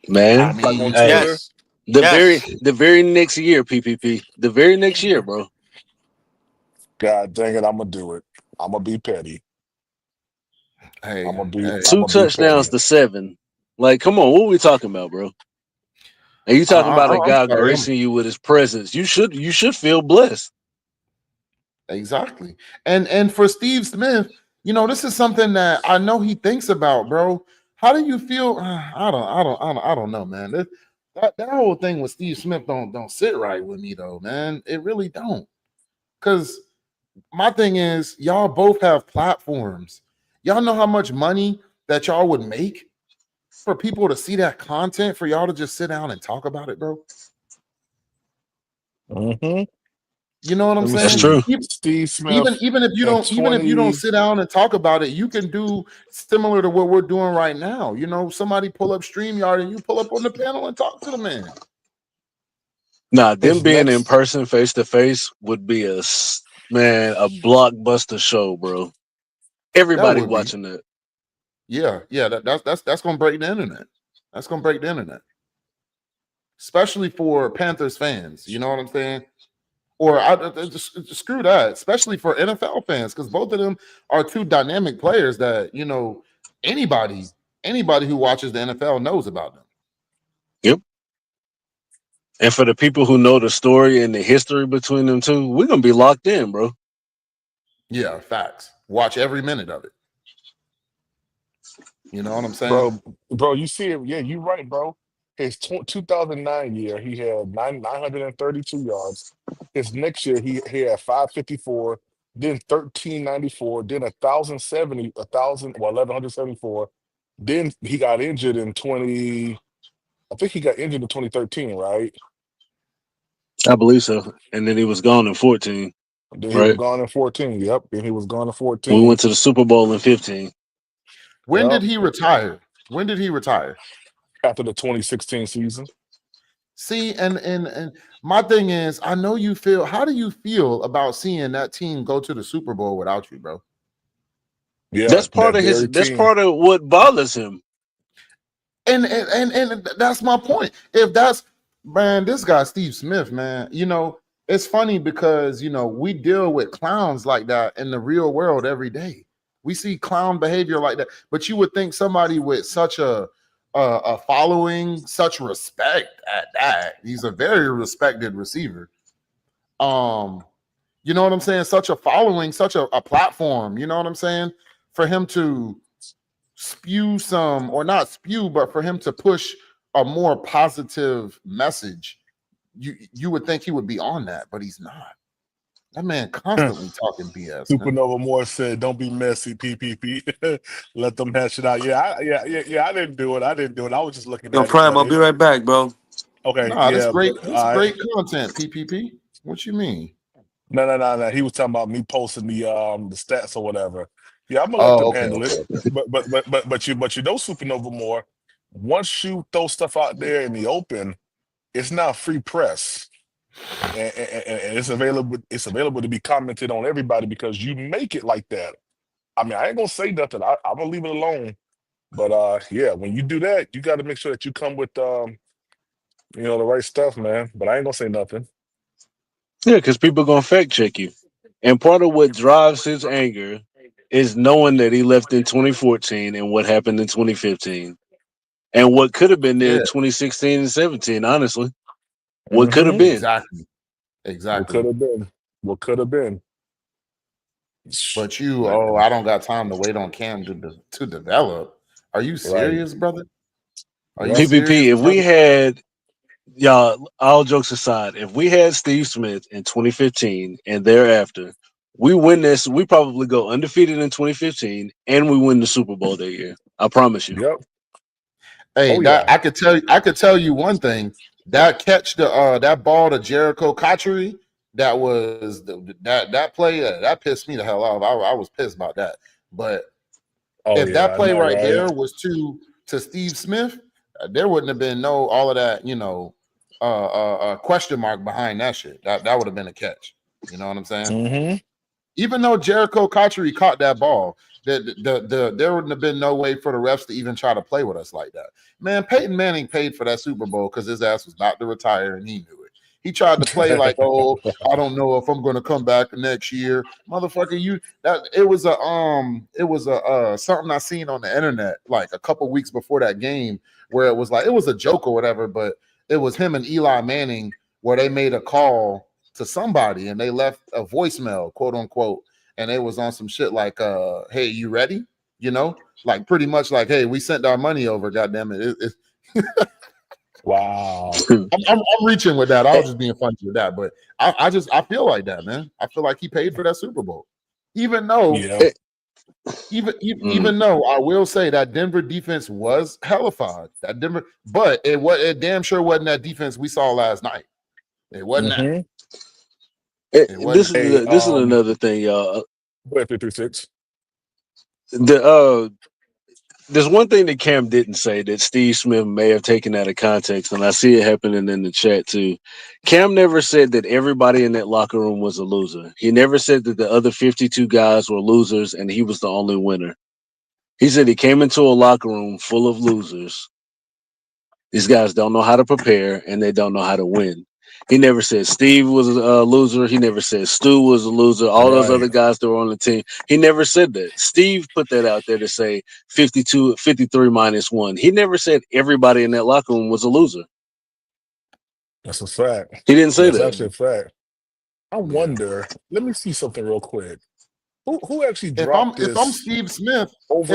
I Man, like on mean, hey, Twitter? Yes. the very Yes. the very next year, PPP, the very next year, bro. God dang it, I'm gonna do it. I'm gonna be petty. hey, hey, I'm Two gonna be touchdowns petty. to 7. Like, come on, what are we talking about, bro? And you talking about a I'm guy sorry. gracing you with his presence. You should feel blessed. Exactly. And for Steve Smith, this is something that I know he thinks about, bro. How do you feel? I don't know, man. That whole thing with Steve Smith don't sit right with me though, man. It really don't. Because my thing is, y'all both have platforms. Y'all know how much money that y'all would make for people to see that content, for y'all to just sit down and talk about it, bro. Mm-hmm. You know what I'm saying? That's true. Steve Smith. Even if you don't sit down and talk about it, you can do similar to what we're doing right now. You know, somebody pull up StreamYard and you pull up on the panel and talk to the man. Nah, them His being in next, person, face to face, would be a blockbuster show, bro. Everybody That would be. watching that. Yeah. That's gonna break the internet. That's gonna break the internet, especially for Panthers fans. You know what I'm saying? Or just screw that, especially for NFL fans, because both of them are two dynamic players that, you know, anybody who watches the NFL knows about them. Yep. And for the people who know the story and the history between them two, we're gonna be locked in, bro. Yeah, facts. Watch every minute of it. You know what I'm saying? bro, you see it. Yeah, you're right, bro. His 2009 year, he had 932 yards. His next year, he had 554, then 1394, then 1,070, 1,174. Then he got injured in 20. I think he got injured in 2013, right? I believe so. And then he was gone in 14, Then he was right? gone in 14. Yep. Then he was gone in We 14. went to the Super Bowl in 15. When Yep. did he retire? When did he retire? After the 2016 season. See, and my thing is, I know you feel. How do you feel about seeing that team go to the Super Bowl without you, bro? Yeah, That's part that of his. very That's team. part of what bothers him. And that's my point. If that's, man, this guy Steve Smith, man, you know, it's funny because, you know, we deal with clowns like that in the real world every day. We see clown behavior like that, but you would think somebody with such a following, such respect at that. He's a very respected receiver. You know what I'm saying? Such a following, such a platform. You know what I'm saying? For him to spew some, or not spew, but for him to push a more positive message, you would think he would be on that, but he's not. That man constantly talking BS, man. Supernova Moore said, "Don't be messy, PPP. Let them hash it out." Yeah, I didn't do it. I was just looking Yo, at it, Prime, but I'll be right back, bro. okay, Nah, yeah, but that's great content, PPP. What you mean? no. He was talking about me posting the stats or whatever. Yeah, I'm gonna let them Oh, okay, handle it. But you know, Supernova Moore. Once you throw stuff out there in the open, it's not free press. And it's available. It's available to be commented on everybody because you make it like that. I mean, I ain't gonna say nothing. I'm gonna leave it alone. But yeah, when you do that, you got to make sure that you come with the right stuff, man. But I ain't gonna say nothing. Yeah, because people gonna fact check you. And part of what drives his anger is knowing that he left in 2014 and what happened in 2015. And what could have been there yeah, in 2016 and 17, honestly. What could have Mm-hmm. been. exactly. What could Exactly. have been? What could have been? But you, Man, I don't got time to wait on Cam to develop. Are you right? serious, brother? Are you Yep. serious, PPP, if we brother? had, y'all, all jokes aside, if we had Steve Smith in 2015 and thereafter, we win this, we probably go undefeated in 2015 and we win the Super Bowl that year. I promise you. Yep. Hey, Oh that yeah. I could tell you one thing. That catch, that ball to Jericho Cotchery, that was that play, that pissed me the hell off. I was pissed about that. But Oh if that yeah. I play know, right right? there was to Steve Smith, there wouldn't have been all of that, question mark behind that shit. That would have been a catch. You know what I'm saying? Mm-hmm. Even though Jericho Cotchery caught that ball, there wouldn't have been no way for the refs to even try to play with us like that. Man, Peyton Manning paid for that Super Bowl because his ass was about to retire and he knew it. He tried to play like, oh, I don't know if I'm going to come back next year, motherfucker. It was a something I seen on the internet like a couple weeks before that game where it was like it was a joke or whatever, but it was him and Eli Manning where they made a call to somebody and they left a voicemail, quote unquote, and it was on some shit like, hey, you ready? Like pretty much like, hey, we sent our money over, goddamn it. Wow. I'm reaching with that. I was just being funny with that, but I feel like that, man. I feel like he paid for that Super Bowl, even though Yeah. Even though I will say that Denver defense was hellified, but it damn sure wasn't that defense we saw last night. It wasn't that. This is another thing, y'all. Go ahead, 336. There's one thing that Cam didn't say that Steve Smith may have taken out of context, and I see it happening in the chat too. Cam never said that everybody in that locker room was a loser. He never said that the other 52 guys were losers and he was the only winner. He said he came into a locker room full of losers. These guys don't know how to prepare and they don't know how to win. He never said Steve was a loser. He never said Stu was a loser. All those other guys that were on the team. He never said that. Steve put that out there to say 53 minus 1. He never said everybody in that locker room was a loser. That's a fact. He didn't say that. That's actually a fact. I wonder, let me see something real quick. Who actually dropped if I'm Steve Smith, I want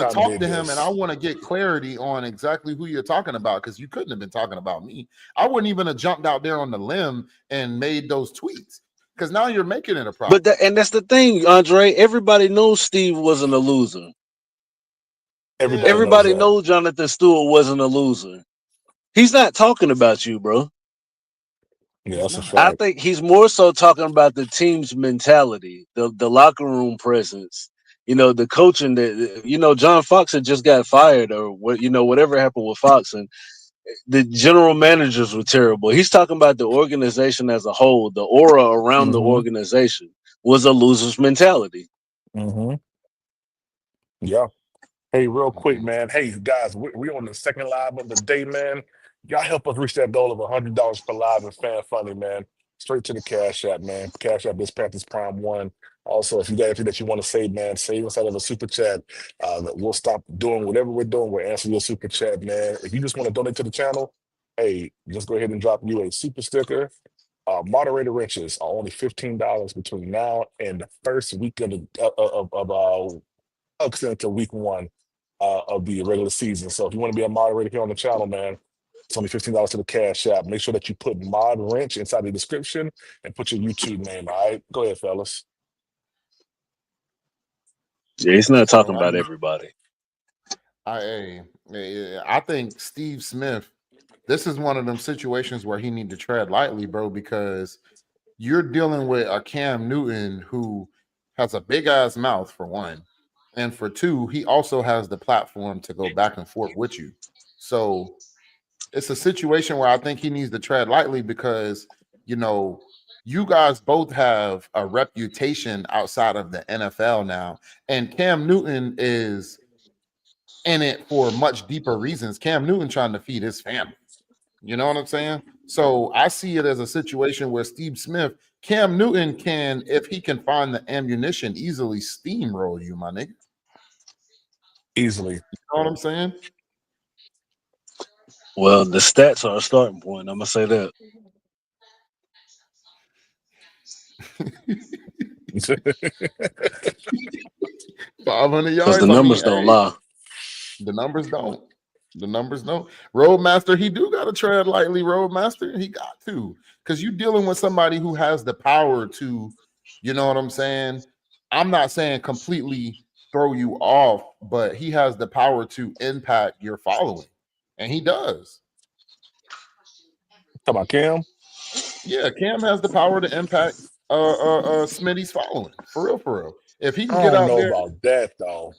to talk to him and I want to get clarity on exactly who you're talking about, because you couldn't have been talking about me. I wouldn't even have jumped out there on the limb and made those tweets, because now you're making it a problem. But that's the thing, Andre. Everybody knows Steve wasn't a loser. Everybody knows Jonathan Stewart wasn't a loser. He's not talking about you, bro. Yeah, that's a fact. I think he's more so talking about the team's mentality, the locker room presence, the coaching that, John Fox had just got fired, or whatever happened with Fox, and the general managers were terrible. He's talking about the organization as a whole. The aura around the organization was a loser's mentality. Yeah. Hey, real quick, man. Hey, guys, we're on the second live of the day, man. Y'all help us reach that goal of $100 per live and fan funny, man. Straight to the Cash App, man. Cash App is Panthers Prime 1. Also, if you got anything that you want to save, man, save inside of a super chat. We'll stop doing whatever we're doing. We'll answer your super chat, man. If you just want to donate to the channel, hey, just go ahead and drop you a super sticker. Moderator wrenches are only $15 between now and the first week of until week 1 of the regular season. So if you want to be a moderator here on the channel, man, it's only $15 to the Cash App. Make sure that you put Mod Wrench inside the description and put your YouTube name. All right, go ahead, fellas. Yeah, he's not talking about everybody. I think Steve Smith, this is one of them situations where he need to tread lightly, bro, because you're dealing with a Cam Newton who has a big ass mouth, for one, and for two, he also has the platform to go back and forth with you. So it's a situation where I think he needs to tread lightly, because you guys both have a reputation outside of the NFL now, and Cam Newton is in it for much deeper reasons. Cam Newton trying to feed his family. You know what I'm saying? So I see it as a situation where Steve Smith, Cam Newton can, if he can find the ammunition, easily steamroll you, my nigga. Easily. You know what I'm saying? Well, the stats are a starting point. I'm gonna say that. 500 yards. Because the numbers don't lie. The numbers don't. The numbers don't. Roadmaster, he do got to tread lightly. Roadmaster, he got to, because you're dealing with somebody who has the power to, you know what I'm saying? I'm not saying completely throw you off, but he has the power to impact your following, and he does. Talk about Cam? Yeah, Cam has the power to impact Smitty's following, for real. If he can get out there, about that though.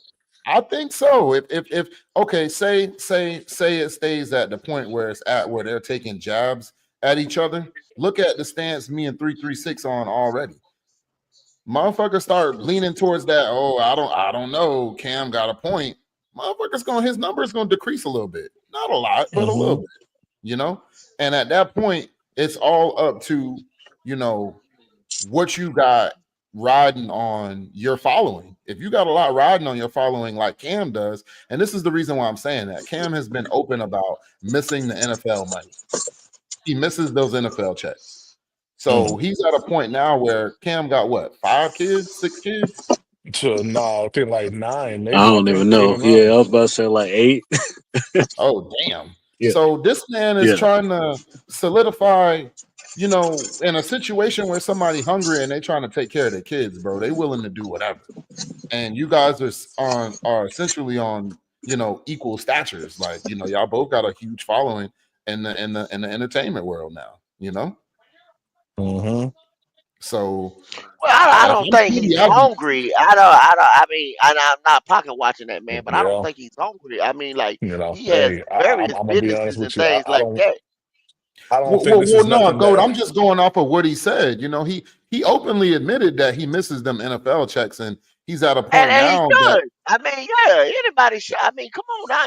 I think so. If okay, say it stays at the point where it's at where they're taking jabs at each other. Look at the stance me and 336 on already. Motherfuckers start leaning towards that. Oh, I don't know. Cam got a point. Motherfuckers his number is gonna decrease a little bit. Not a lot, but a little bit, And at that point, it's all up to, what you got riding on your following. If you got a lot riding on your following like Cam does, and this is the reason why I'm saying that, Cam has been open about missing the NFL money. He misses those NFL checks. So he's at a point now where Cam got what, 5 kids, 6 kids? No, I think like 9. Maybe. I don't even know. Yeah, I was about to say like 8. Oh, damn. Yeah. So this man is trying to solidify you know, in a situation where somebody hungry and they trying to take care of their kids, bro, they willing to do whatever. And you guys are essentially on, you know, equal statures. Like, you know, y'all both got a huge following in the entertainment world now, you know? Mm-hmm. So Well, I if don't I'm think he's Smitty, I'd be hungry. I mean, I'm not pocket watching that man, but I don't Yeah. think he's hungry. I mean, like You know, he has hey, various I'm gonna be honest businesses and with you. things like that. I don't think this is no, nothing Goat. that. I'm just going off of what he said. You know, he openly admitted that he misses them NFL checks, and he's at a point And he now that should. I mean, yeah, anybody should. I mean, come on now.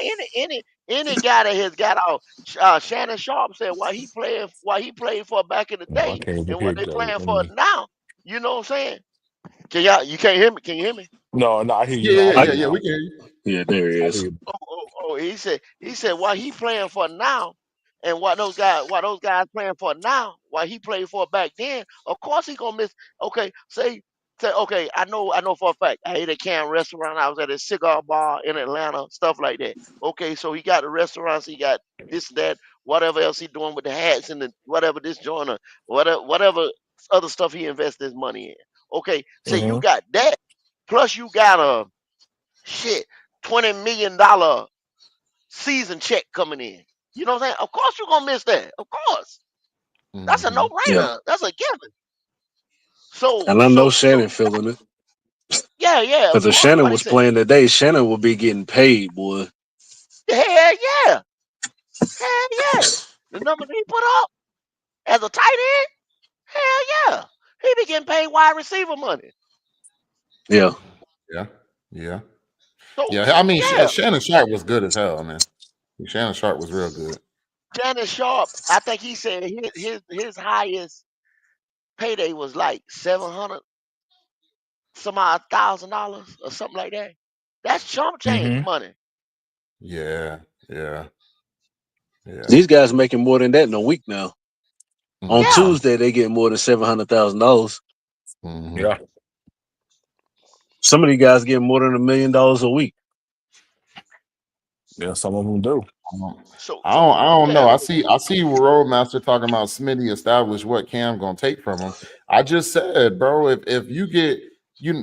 Any guy that has got off. Shannon Sharp said what he played for back in the No, I day, can't even and what hear they Goat. playing Let for me. now. You know what I'm saying? You can't hear me? Can you hear me? No, no, I hear you yeah, now. I yeah, hear I, yeah, you yeah, now. we can hear you. yeah, there he I hear is. you. Oh, he said what he playing for now and what those guys playing for now, what he played for back then, of course he gonna miss. Okay, say okay, I know for a fact. I ate at Can restaurant, I was at a cigar bar in Atlanta, stuff like that. Okay, so he got the restaurants, he got this, that, whatever else he doing with the hats and the whatever this joint or whatever other stuff he invests his money in. Okay, say you Mm-hmm. got that, plus you got a shit $20 million season check coming in. You know what I'm saying? Of course you're gonna miss that. Of course. That's a Hmm. Yeah, no-brainer. That's a given. So and I know so Shannon so feeling it yeah, of because if course. Shannon What he was said. playing today, Shannon would be getting paid, boy. Hell yeah. Hell yeah. The numbers he put up as a tight end, hell yeah. He be getting paid wide receiver money. Yeah, Yeah, yeah, So yeah. I mean, yeah. Shannon Sharp was good as hell, man. Shannon Sharp was real good. Shannon Sharp, I think he said his highest payday was like 700 some odd $1,000 or something like that. That's chump change Mm-hmm. money. Yeah, yeah, yeah. these guys making more than that in a week now. On Yeah. Hmm. Tuesday, they get more than $700,000. Hmm. Yeah. Some of these guys get more than $1 million a week. Yeah. Some of them do. So I don't know. yeah. I see Roadmaster talking about Smitty established what Cam gonna take from him. I just said, bro, if you get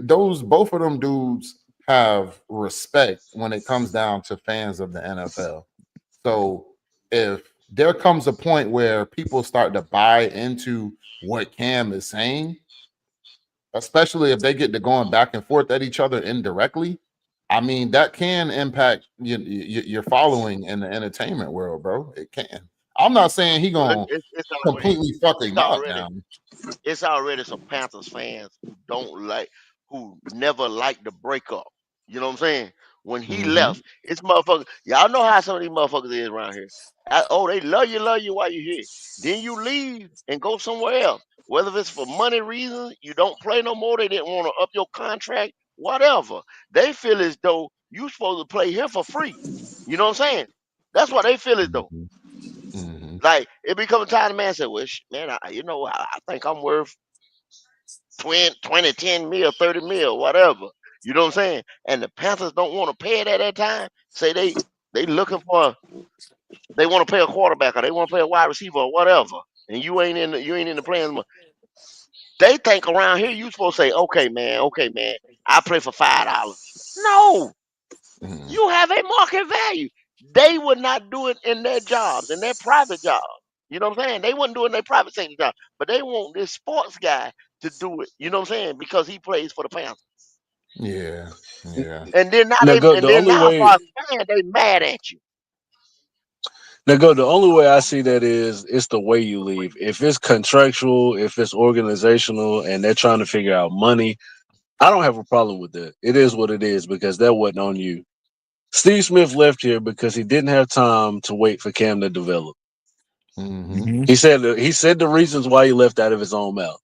those both of them dudes have respect when it comes down to fans of the NFL. So if there comes a point where people start to buy into what Cam is saying, especially if they get to going back and forth at each other indirectly, I mean, that can impact your following in the entertainment world, bro. It can. I'm not saying he Well, gonna completely fuck it's him up already now. it's already some Panthers fans who never liked the breakup. You know what I'm saying? When he Hmm. left, it's motherfuckers. Y'all know how some of these motherfuckers is around here. They love you while you're here. Then you leave and go somewhere else. Whether it's for money reasons, you don't play no more. They didn't want to up your contract, whatever. They feel as though you supposed to play here for free. You know what I'm saying? That's what they feel as though. Hmm. Hmm. Like it become a time the man said, "Well, man, I think I'm worth 20, 10 mil, 30 mil, whatever." You know what I'm saying? And the Panthers don't want to pay it at that time. Say they looking for they want to pay a quarterback or they want to pay a wide receiver or whatever. And you ain't in the plans. They think around here you supposed to say, okay, man, I play for $5. No, Hmm. you have a market value. They would not do it in their jobs, in their private jobs. You know what I'm saying? They wouldn't do it in their private sector job, but they want this sports guy to do it. You know what I'm saying? Because he plays for the Panthers. Yeah, yeah. And then Now, go and the then only now way. for a fan, they mad at you. Now, go the only way I see that is it's the way you leave. If it's contractual, if it's organizational, and they're trying to figure out money, I don't have a problem with that. It is what it is because that wasn't on you. Steve Smith left here because he didn't have time to wait for Cam to develop. Hmm. Mm-hmm. He said the reasons why he left out of his own mouth.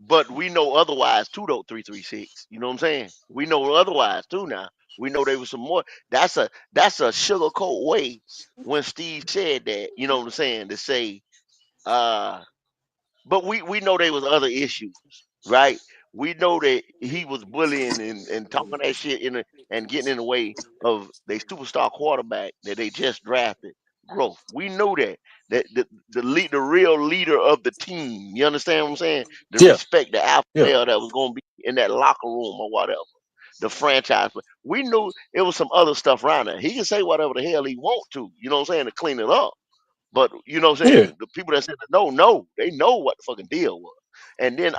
But we know otherwise too, though. 336. You know what I'm saying? We know otherwise too now. We know there was some more. That's a sugarcoat way when Steve said that. You know what I'm saying? To say, uh, but we know there was other issues, right? We know that he was bullying and talking that shit and getting in the way of their superstar quarterback that they just drafted. growth. We know that the real leader of the team. You understand what I'm saying? The Yeah, respect, the alpha yeah. male that was gonna be in that locker room or whatever. The franchise. But we knew it was some other stuff around there. He can say whatever the hell he want to, you know what I'm saying, to clean it up. But you know what I'm Yeah. saying? The people that said no, they know what the fucking deal was. And then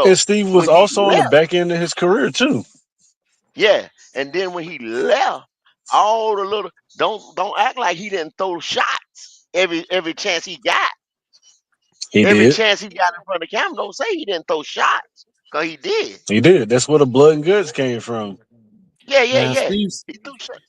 And also Steve was when he also on the left, back end of his career too. yeah, and then when he left, all the little don't act like he didn't throw shots every chance he got. He Every did. chance he got in front of the camera, don't say he didn't throw shots. Cause he did. He did. That's where the blood and guts came from. Yeah, yeah, Man, yeah. He threw shots.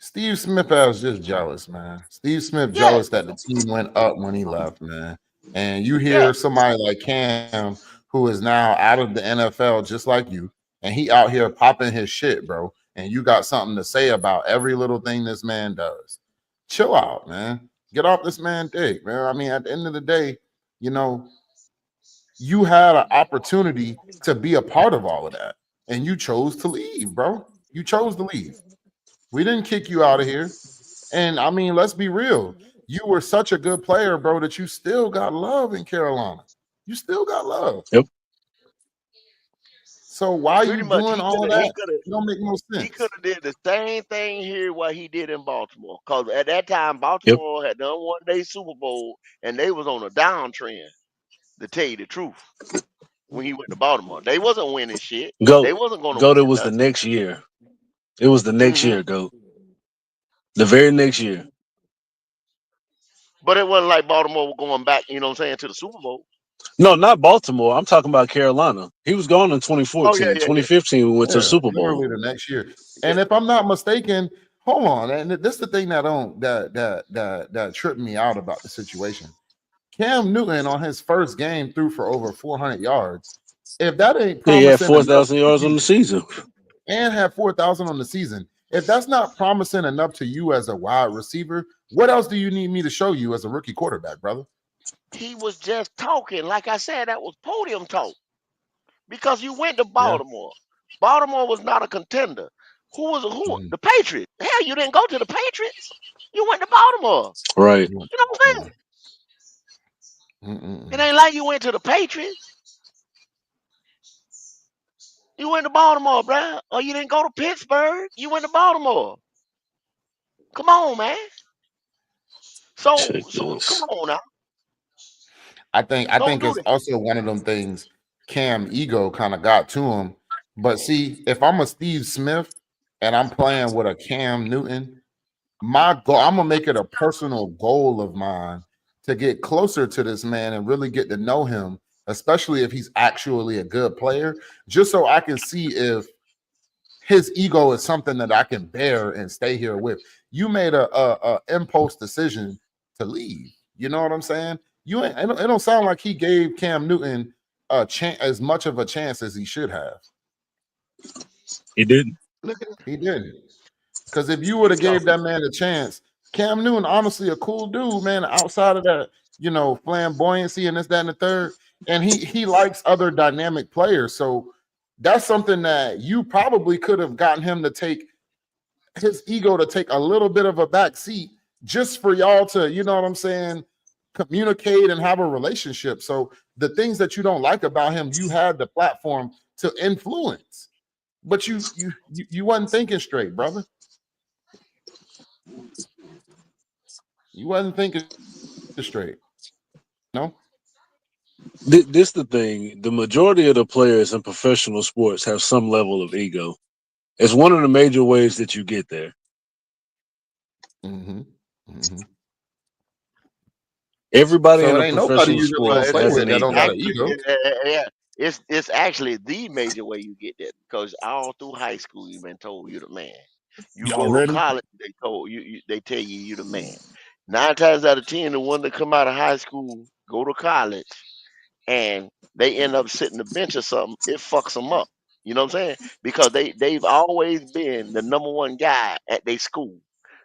Steve Smith was just jealous, man. Steve Smith Yeah, jealous that the team went up when he left, man. And you yeah. hear somebody like Cam, who is now out of the NFL just like you, and he out here popping his shit, bro. And you got something to say about every little thing this man does. Chill out, man. Get off this man dick, man. I mean, at the end of the day, you know, you had an opportunity to be a part of all of that, and you chose to leave, bro. You chose to leave. We didn't kick you out of here. And I mean, let's be real. You were such a good player, bro, that you still got love in Carolina. You still got love. Yep. So why are Pretty you much doing all of he that? could have It don't make no he could sense. have did the same thing here what he did in Baltimore. Cause at that time Yep. Baltimore had done one day Super Bowl and they was on a downtrend, to tell you the truth. When he went to Baltimore. They wasn't winning shit. They Go. wasn't gonna Go. That win was the nothing. next year. It was the next Hmm. year. Go. The very next year. But it wasn't like Baltimore was going back, you know what I'm saying, to the Super Bowl. No, not Baltimore. I'm talking about Carolina. He was gone in Oh yeah, 2014. yeah, yeah. 2015, we went to the Yeah, Super Bowl. literally the next year. Yeah. And if I'm not mistaken, hold on. And this is the thing that don't that tripped me out about the situation. Cam Newton on his first game threw for over 400 yards. If that ain't Yeah, he had promising enough 4,000 to yards on you, the season. and had 4,000 on the season. If that's not promising enough to you as a wide receiver, what else do you need me to show you as a rookie quarterback, brother? He was just talking. Like I said, that was podium talk. Because you went to Yeah. Baltimore. Baltimore was not a contender. Who? Mhm. The Patriots. Hell, you didn't go to the Patriots. You went to Baltimore. Right. You know what I'm saying? It Mm-mm-mm. ain't like you went to the Patriots. You went to Baltimore, bruh. Or you didn't go to Pittsburgh. You went to Baltimore. Come on, man. Check So come this. on now. I Don't think do it's that. also one of them things Cam ego kind of got to him. But see, if I'm a Steve Smith and I'm playing with a Cam Newton, my goal, I'm gonna make it a personal goal of mine to get closer to this man and really get to know him, especially if he's actually a good player, just so I can see if his ego is something that I can bear and stay here with. You made a impulse decision to leave. You know what I'm saying? You ain't. It don't sound like he gave Cam Newton a chance, as much of a chance as he should have. He didn't. Look at He didn't. Because if you would he have gave talking. that man a chance, Cam Newton, honestly, a cool dude, man. Outside of that, flamboyancy and this, that, and the third, and he likes other dynamic players. So that's something that you probably could have gotten him to take his ego to take a little bit of a back seat just for y'all to, you know what I'm saying, communicate and have a relationship. So the things that you don't like about him, you had the platform to influence, but you wasn't thinking straight, brother. You wasn't thinking straight. No. This the thing. The majority of the players in professional sports have some level of ego. It's one of the major ways that you get there. Mm-hmm. Mm-hmm. Everybody So in it a ain't nobody professional you really gonna Well, sports play has with an that don't ego. got an actually, ego. yeah, it's actually the major way you get that because all through high school you've been told you're the man. You Y'all go to ready? college, they tell you you're the man. 9 times out of 10, the one that come out of high school go to college and they end up sitting the bench or something. It fucks them up. You know what I'm saying? Because they've always been the number one guy at their school,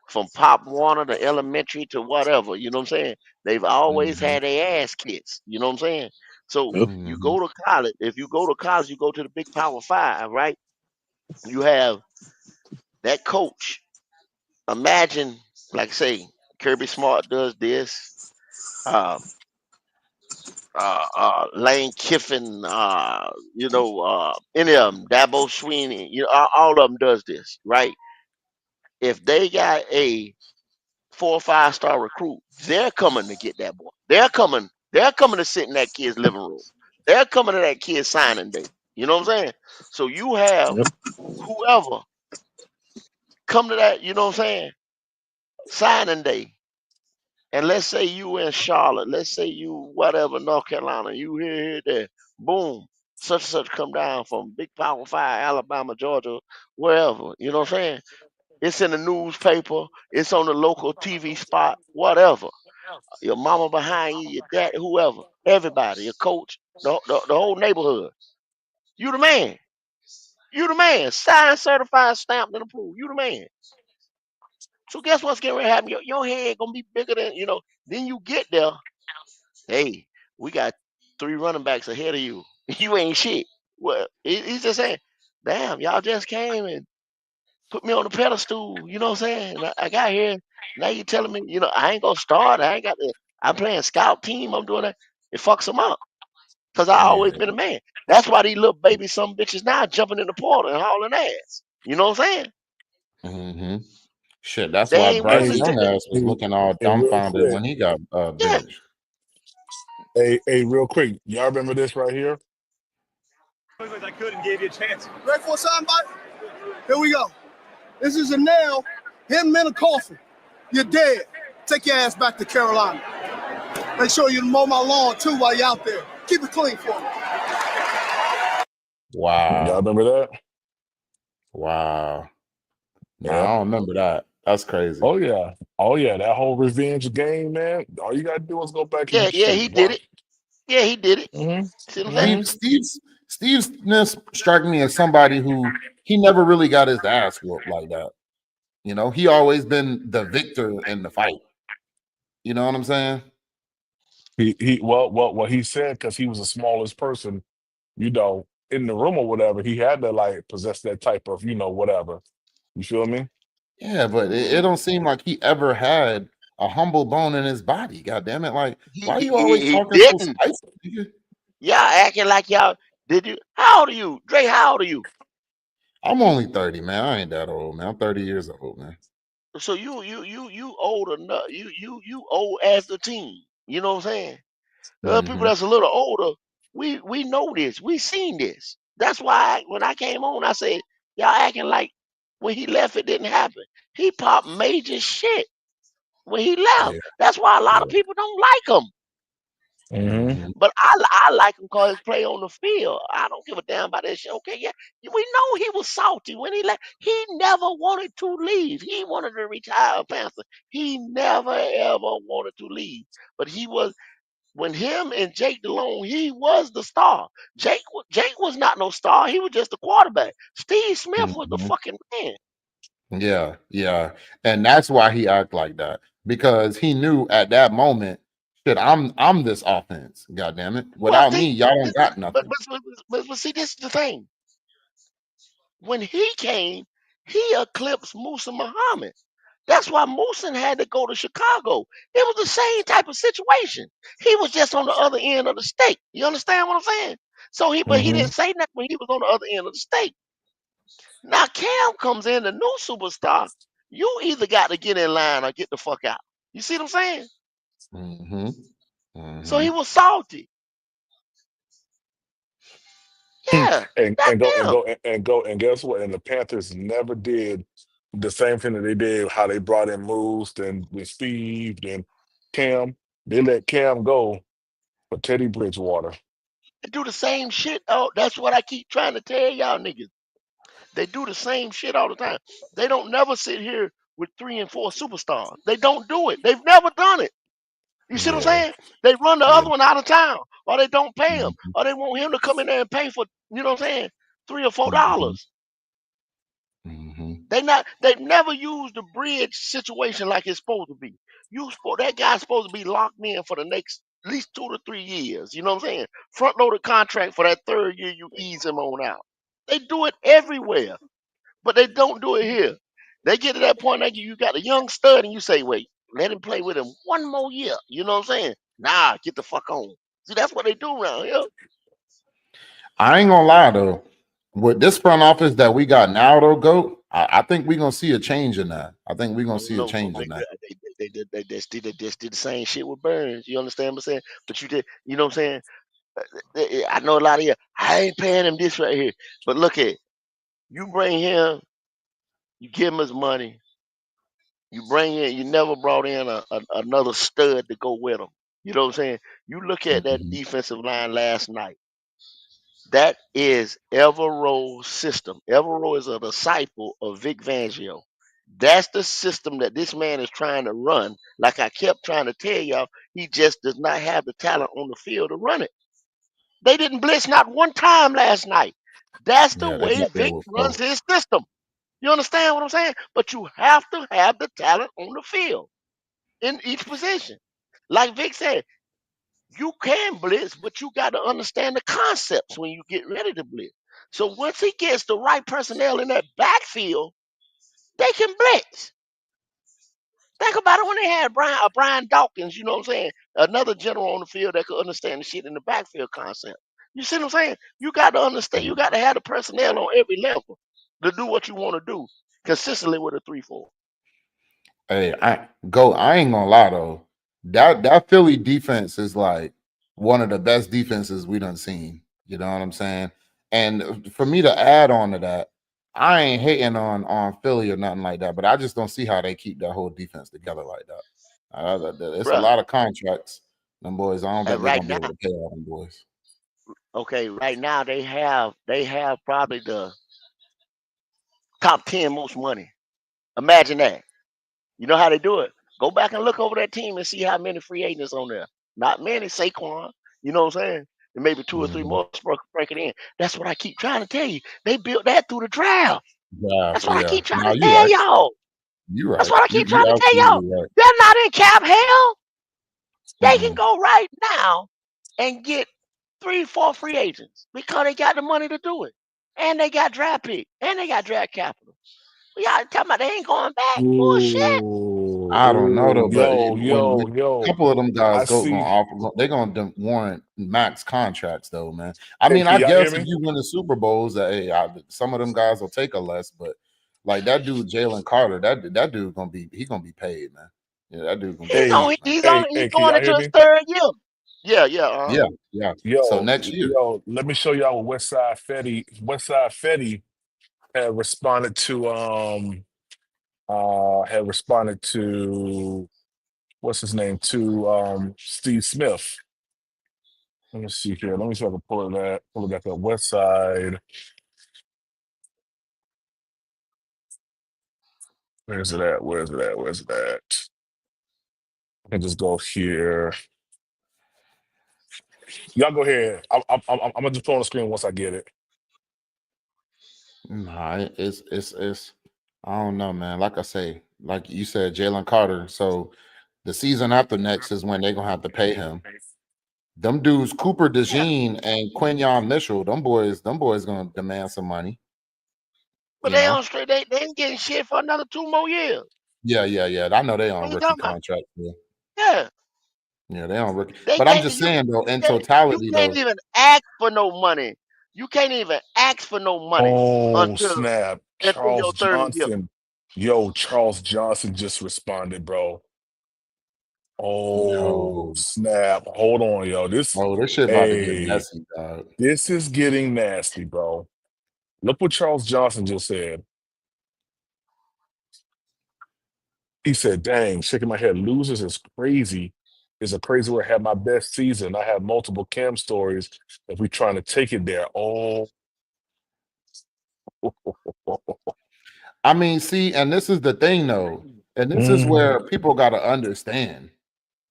from Pop Warner to elementary to whatever. You know what I'm saying? They've always Mm-hmm. had their ass kids. You know what I'm saying? So Yep. you Mm-hmm. go to college. If you go to college, you go to the big Power Five, right? You have that coach. Imagine, like say, Kirby Smart does this. Um, Lane Kiffin, any of them, Dabo Sweeney, all of them does this, right? If they got a 4 or 5 star recruit, they're coming to get that boy. They're coming to sit in that kid's living room. They're coming to that kid's signing day. You know what I'm saying? So you have Yep. whoever come to that, you know what I'm saying, signing day. And let's say you in Charlotte, let's say you whatever, North Carolina, you here, there, boom, such and such come down from Big Power 5, Alabama, Georgia, wherever. You know what I'm saying? It's in the newspaper, it's on the local TV spot, whatever. Your mama behind you, your dad, whoever, everybody, your coach, the whole neighborhood. You the man. You the man. Signed, certified, stamped, and approved. You the man. So guess what's getting ready to happen? Your head gonna be bigger than, then you get there. Hey, we got 3 running backs ahead of you. You ain't shit. Well, he's just saying, damn, y'all just came and put me on the pedestal. You know what I'm saying? I got here. Now you telling me, I ain't gonna start. I ain't got to. I'm playing scout team. I'm doing that. It fucks them up because I always Yeah. been a man. That's why these little baby some bitches now jumping in the portal and hauling ass. You know what I'm saying? Mm-hmm. Shit, that's They why ain't Bryce willing Hey, to. Young ass was hey, looking all hey, real dumbfounded quick. when he got Yeah, benched. Hey, real quick. Y'all remember this right here? I couldn't give you a chance. Ready for somebody? Here we go. This is a nail. Hit him in a coffin. You're dead. Take your ass back to Carolina. Make sure you mow my lawn too while you're out there. Keep it clean for me. Y'all Wow. remember that? Wow. Nah, Yeah. I don't remember that. That's crazy. Oh yeah. Oh yeah. That whole revenge game, man. All you gotta do is go back and yeah, shoot. he did Watch. it. Yeah, he did it. See what I'm saying? Mm-hmm. Steve Smith struck me as somebody who he never really got his ass whooped like that. He always been the victor in the fight. You know what I'm saying? What he said, because he was the smallest person, in the room or whatever, he had to like possess that type of, whatever. You feel me? Yeah, but it don't seem like he ever had a humble bone in his body. God damn it! Like, He, why he, you always he, he talking so didn't. spicy, nigga? Y'all acting like y'all did you? How old are you, Dre? How old are you? I'm only 30, man. I ain't that old, man. I'm 30 years old, man. So you old enough. You old as the team. You know what I'm saying? People Mm-hmm. that's a little older, we know this. We seen this. That's why when I came on, I said y'all acting like when he left it didn't happen. He popped major shit when he left. Yeah. That's why a lot of Yeah. people don't like him. Mm-hmm. Mm-hmm. But I like him cause his play on the field. I don't give a damn about that shit. Okay, yeah, we know he was salty when he left. He never wanted to leave. He wanted to retire a Panther. He never ever wanted to leave. But he was when him and Jake Delhomme, he was the star. Jake was not no star. He was just the quarterback. Steve Smith was the Mm-hmm. fucking man. Yeah, yeah. And that's why he act like that. Because he knew at that moment, shit, I'm this offense. God damn it. Well, Without me, see, y'all don't got nothing. but see, this is the thing. When he came, he eclipsed Musa Muhammad. That's why Mooson had to go to Chicago. It was the same type of situation. He was just on the other end of the state. You understand what I'm saying? But he Mm-hmm. didn't say nothing when he was on the other end of the state. Now Cam comes in, the new superstar. You either got to get in line or get the fuck out. You see what I'm saying? Mm-hmm. So Mm-hmm. he was salty. Yeah, that's him. And guess what? And the Panthers never did the same thing that they did, how they brought in Moose and with Steve and Cam. They let Cam go for Teddy Bridgewater. They do the same shit. Oh, that's what I keep trying to tell y'all niggas. They do the same shit all the time. They don't never sit here with 3 and 4 superstars. They don't do it. They've never done it. You see what I'm Yeah. saying? They run the Yeah. other one out of town, or they don't pay him, Mm-hmm. or they want him to come in there and pay for, you know what I'm saying, Mm-hmm. $3 or $4. Mm-hmm. They've never used the bridge situation like it's supposed to be. That guy's supposed to be locked in for the next at least 2 to 3 years. You know what I'm saying? Front loaded contract for that third year, you ease him on out. They do it everywhere, but they don't do it here. They get to that point, like you got a young stud, and you say, wait. Let him play with him one more year. You know what I'm saying? Nah, get the fuck on. See, that's what they do around here. I ain't gonna lie though. With this front office that we got now, though, GOAT, I think we're gonna see a change in that. I think we're gonna see a No, change in that. they just did the same shit with Burns. You understand what I'm saying? But you did, you know what I'm saying? I know a lot of you. I ain't paying him this right here. But look at you bring him, you give him his money. You bring in, you never brought in another stud to go with him. You know what I'm saying? You look at that Mhm. defensive line last night. That is Evero's system. Evero is a disciple of Vic Fangio. That's the system that this man is trying to run. Like I kept trying to tell y'all, he just does not have the talent on the field to run it. They didn't blitz not one time last night. That's the Yeah, they way got there Vic with runs Poe. his system. You understand what I'm saying? But you have to have the talent on the field in each position. Like Vic said, you can blitz, but you got to understand the concepts when you get ready to blitz. So once he gets the right personnel in that backfield, they can blitz. Think about it when they had Brian Dawkins, you know what I'm saying? Another general on the field that could understand the shit in the backfield concept. You see what I'm saying? You got to understand, you got to have the personnel on every level to do what you want to do consistently with a 3-4. Hey, I ain't gonna lie though. That Philly defense is like one of the best defenses we done seen. You know what I'm saying? And for me to add on to that, I ain't hating on Philly or nothing like that, but I just don't see how they keep that whole defense together like that. It's a Bruh, lot of contracts. Them boys, I don't think they're right gonna be now, able to pay all them boys. okay, right now they have probably the top 10 most money. Imagine that. You know how they do it? Go back and look over that team and see how many free agents on there. Not many, Saquon. You know what I'm saying? And maybe two or three Mhm. more break it in. That's what I keep trying to tell you. They built that through the draft. Yeah, That's what I yeah. keep trying Now to you tell right. y'all. You That's right. what I keep You trying to tell y'all. absolutely right. They're not in cap hell. They can Mm-mm. go right now and get 3, 4 free agents because they got the money to do it. And they got draft pick. And they got draft capital. Y'all talking about they ain't going back? Bullshit. Ooh, I don't know ooh, though, but when a yo. couple of them guys I go see. gonna offer, they're gonna warrant max contracts though, man. I Hey, mean, can I y'all hear guess if me? you win the Super Bowls, hey, some of them guys will take a less, but like that dude Jalen Carter, that dude gonna be paid, man. Yeah, that dude gonna be He's paid, on. Hey, man. He's can going y'all into hear his me? third year. Yeah, yeah. Yeah, yeah. So Yo, next year, let me show y'all what Westside Fetty had responded to what's his name, to Steve Smith. Let me see here. Let me see if I can pull it back up. Westside. Where's it at? Where's it at? Where's it at? I can just go here. Y'all go ahead. I'm gonna just put on the screen once I get it. nah, it's I don't know, man. Like I say, like you said, Jalen Carter. So the season after next is when they're gonna have to pay him. Them dudes, Cooper Yeah, DeJean and Quinyon Mitchell, them boys gonna demand some money, but you they know. on straight. They ain't getting shit for another 2 more years. Yeah, yeah, yeah. I know they What on you rookie talking about? contract. Yeah, Yeah, yeah, they on rookie. they But I'm can't. just saying though, You in can't. You totality can't though, even ask for no money. You can't even ask for no money Oh until snap! your Charles third year. Johnson. Yo, Charles Johnson just responded, bro. Oh yo, snap! Hold on, yo. this shit about to get Hey, messy, dog. this is getting nasty, bro. Look what Charles Johnson just said. He said, "Dang, shaking my head. Losers is crazy. Is a crazy word. Had my best season. I have multiple cam stories. If we trying to take it there, oh, I mean, see, and this is the thing though, and this is Mm. where people gotta understand.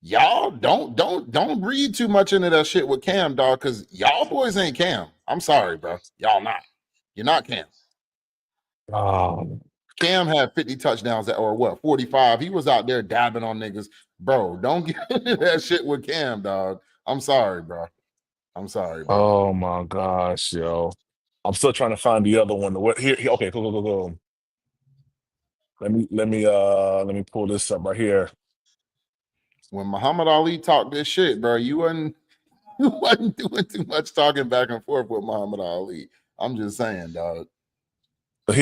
Y'all don't read too much into that shit with Cam, dog, because y'all boys ain't Cam. I'm sorry, bro. Y'all not. You're not Cam. Oh, Cam had 50 touchdowns or what, 45. He was out there dabbing on niggas. Bro, don't get into that shit with Cam, dog. I'm sorry, bro. I'm sorry, bro. oh my gosh, yo. I'm still trying to find the other one. What here? Okay, cool. Let me pull this up right here. when Muhammad Ali talked this shit, bro, you wasn't doing too much talking back and forth with Muhammad Ali. I'm just saying, dog.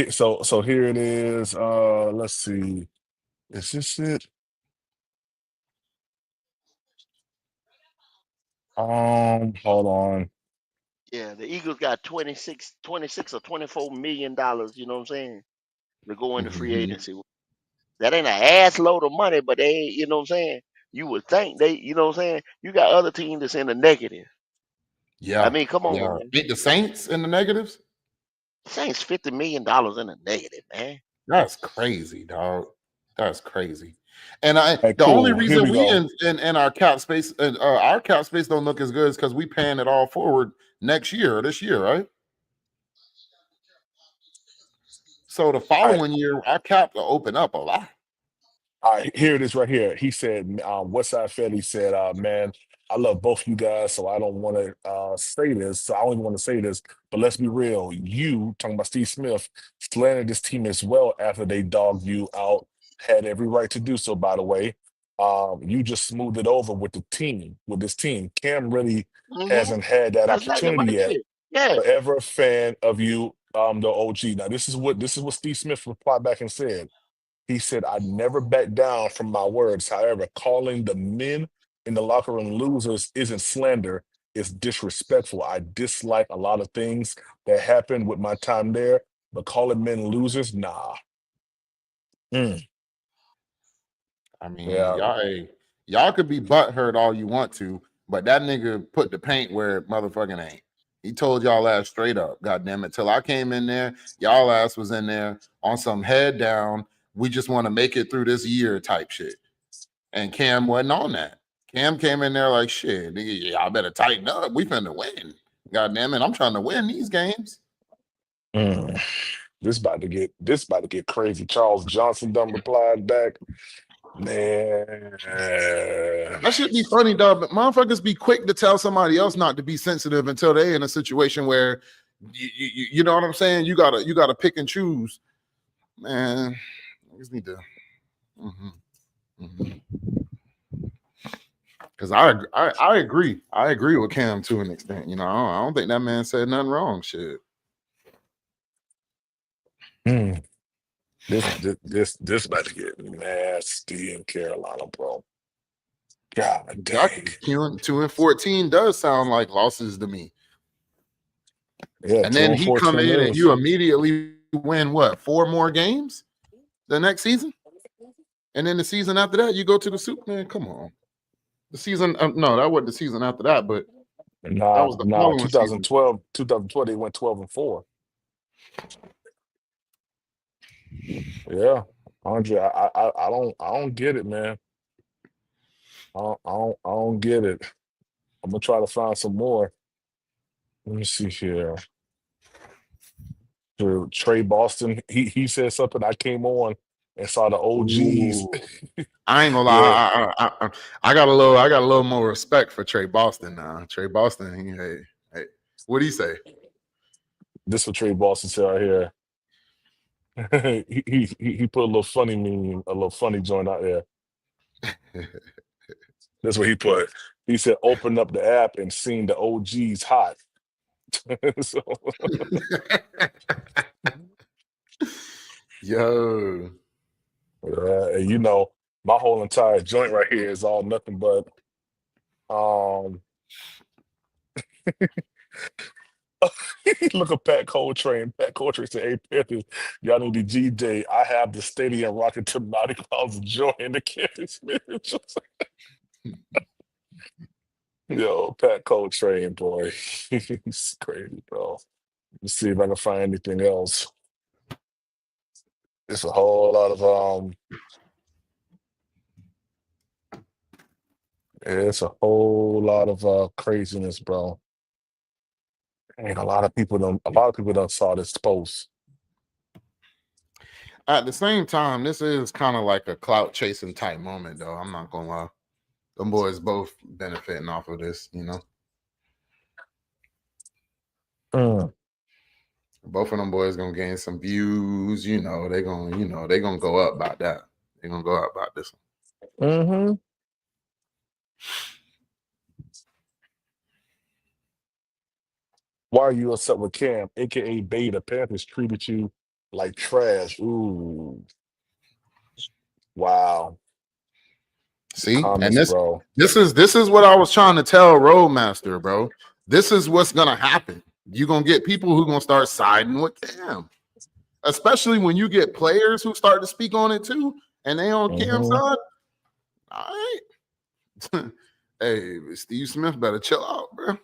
So here it is. Let's see. Is this it? Hold on. Yeah, the Eagles got 26 or 24 million dollars, you know what I'm saying, to go into free Mhm. agency. That ain't an ass load of money, but they ain't, you know what I'm saying? You would think they, you know what I'm saying? You got other teams that's in the negative. I Yeah, mean, come on, yeah. man. Ain't the Saints in the negatives? Saints $50 million in the negative, man. That's crazy, dog. That's crazy. And Hey, the only cool. Here reason we we go. in our cap space and our cap space don't look as good is because we paying it all forward next year or this year, right? So the All right. following year, our cap will open up a lot. All right, here it is right here. He said, Westside Fed, he said, man, I love both you guys, so I don't want to say this. So I don't even want to say this, but let's be real. You, talking about Steve Smith, slandered this team as well after they dogged you out. Had every right to do so, by the way. You just smoothed it over with the team, with this team. Cam really Mm-hmm. hasn't had that That's exactly what opportunity they yet. did. Yeah. Forever a fan of you, the OG. Now, this is what Steve Smith replied back and said. He said, I never back down from my words. However, calling the men in the locker room losers isn't slander, it's disrespectful. I dislike a lot of things that happened with my time there, but calling men losers, nah. Mm, I mean, yeah. y'all could be butthurt all you want to, but that nigga put the paint where it motherfucking ain't. He told y'all ass straight up, God damn it. Till I came in there, y'all ass was in there on some head down. We just want to make it through this year type shit. And Cam wasn't on that. Cam came in there like shit. Nigga, y'all better tighten up. We finna win. God damn it. I'm trying to win these games. Mm. This about to get crazy. Charles Johnson done replied back. Man. That should be funny, dog. But motherfuckers be quick to tell somebody else not to be sensitive until they in a situation where you know what I'm saying. You gotta pick and choose, man. I just need to, because I agree. I agree with Cam to an extent. You know, I don't think that man said nothing wrong. Shit. Mm. This about to get nasty in Carolina, bro. God Exactly. dang. 2-14 does sound like losses to me. Yeah, And 2 then and he come 14 in and is. you immediately win what 4 more games the next season, and then the season after that you go to the Super. Man, come on. The season, no, that wasn't the season after that, but that Nah, was the nah. following season. 2012, they went 12-4. Yeah, Andre, I don't get it, man. I don't get it. I'm gonna try to find some more. Let me see here. Trey Boston, he said something. I came on and saw the OGs. Ooh. I ain't gonna Yeah, lie. I got a little more respect for Trey Boston now. Trey Boston, hey, what do you say? this what Trey Boston said right here. He put a little funny meme, a little funny joint out there. That's what he put. He said, "Open up the app and seen the OGs hot." So, Yo, and my whole entire joint right here is all nothing but um. Look at Pat Coltrane. Pat Coltrane said, "Hey Panthers, y'all need the GJ. I have the stadium rocking to 90 miles of joy in the Kansas City." Yo, Pat Coltrane, boy, he's crazy, bro. Let's see if I can find anything else. It's a whole lot of it's a whole lot of craziness, bro. And a lot of people don't saw this post. at the same time, this is kind of like a clout chasing type moment, though. I'm not gonna lie. Them boys both benefiting off of this, you know. Mm. Both of them boys gonna gain some views, they gonna go up about that. They're gonna go up about this one. Mm-hmm. Why are you upset with Cam, aka Bay? The Panthers treated you like trash. Ooh, wow. The See, and comments, bro. this is what I was trying to tell Roadmaster, bro. This is what's gonna happen. You're gonna get people who gonna start siding with Cam, especially when you get players who start to speak on it too, and they on Cam's Mm-hmm. side. All right. Hey, Steve Smith better chill out, bro.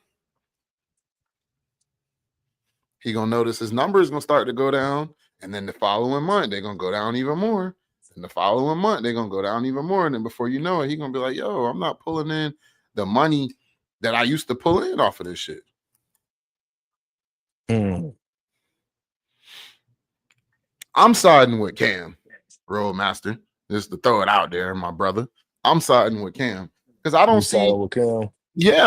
He gonna notice his numbers gonna start to go down, and then the following month they're gonna go down even more. And the following month they're gonna go down even more. And then before you know it, he gonna be like, "Yo, I'm not pulling in the money that I used to pull in off of this shit." Mm. I'm siding with Cam, Roadmaster. Just to throw it out there, my brother. I'm siding with Cam because I don't You see. siding with Cam? Yeah,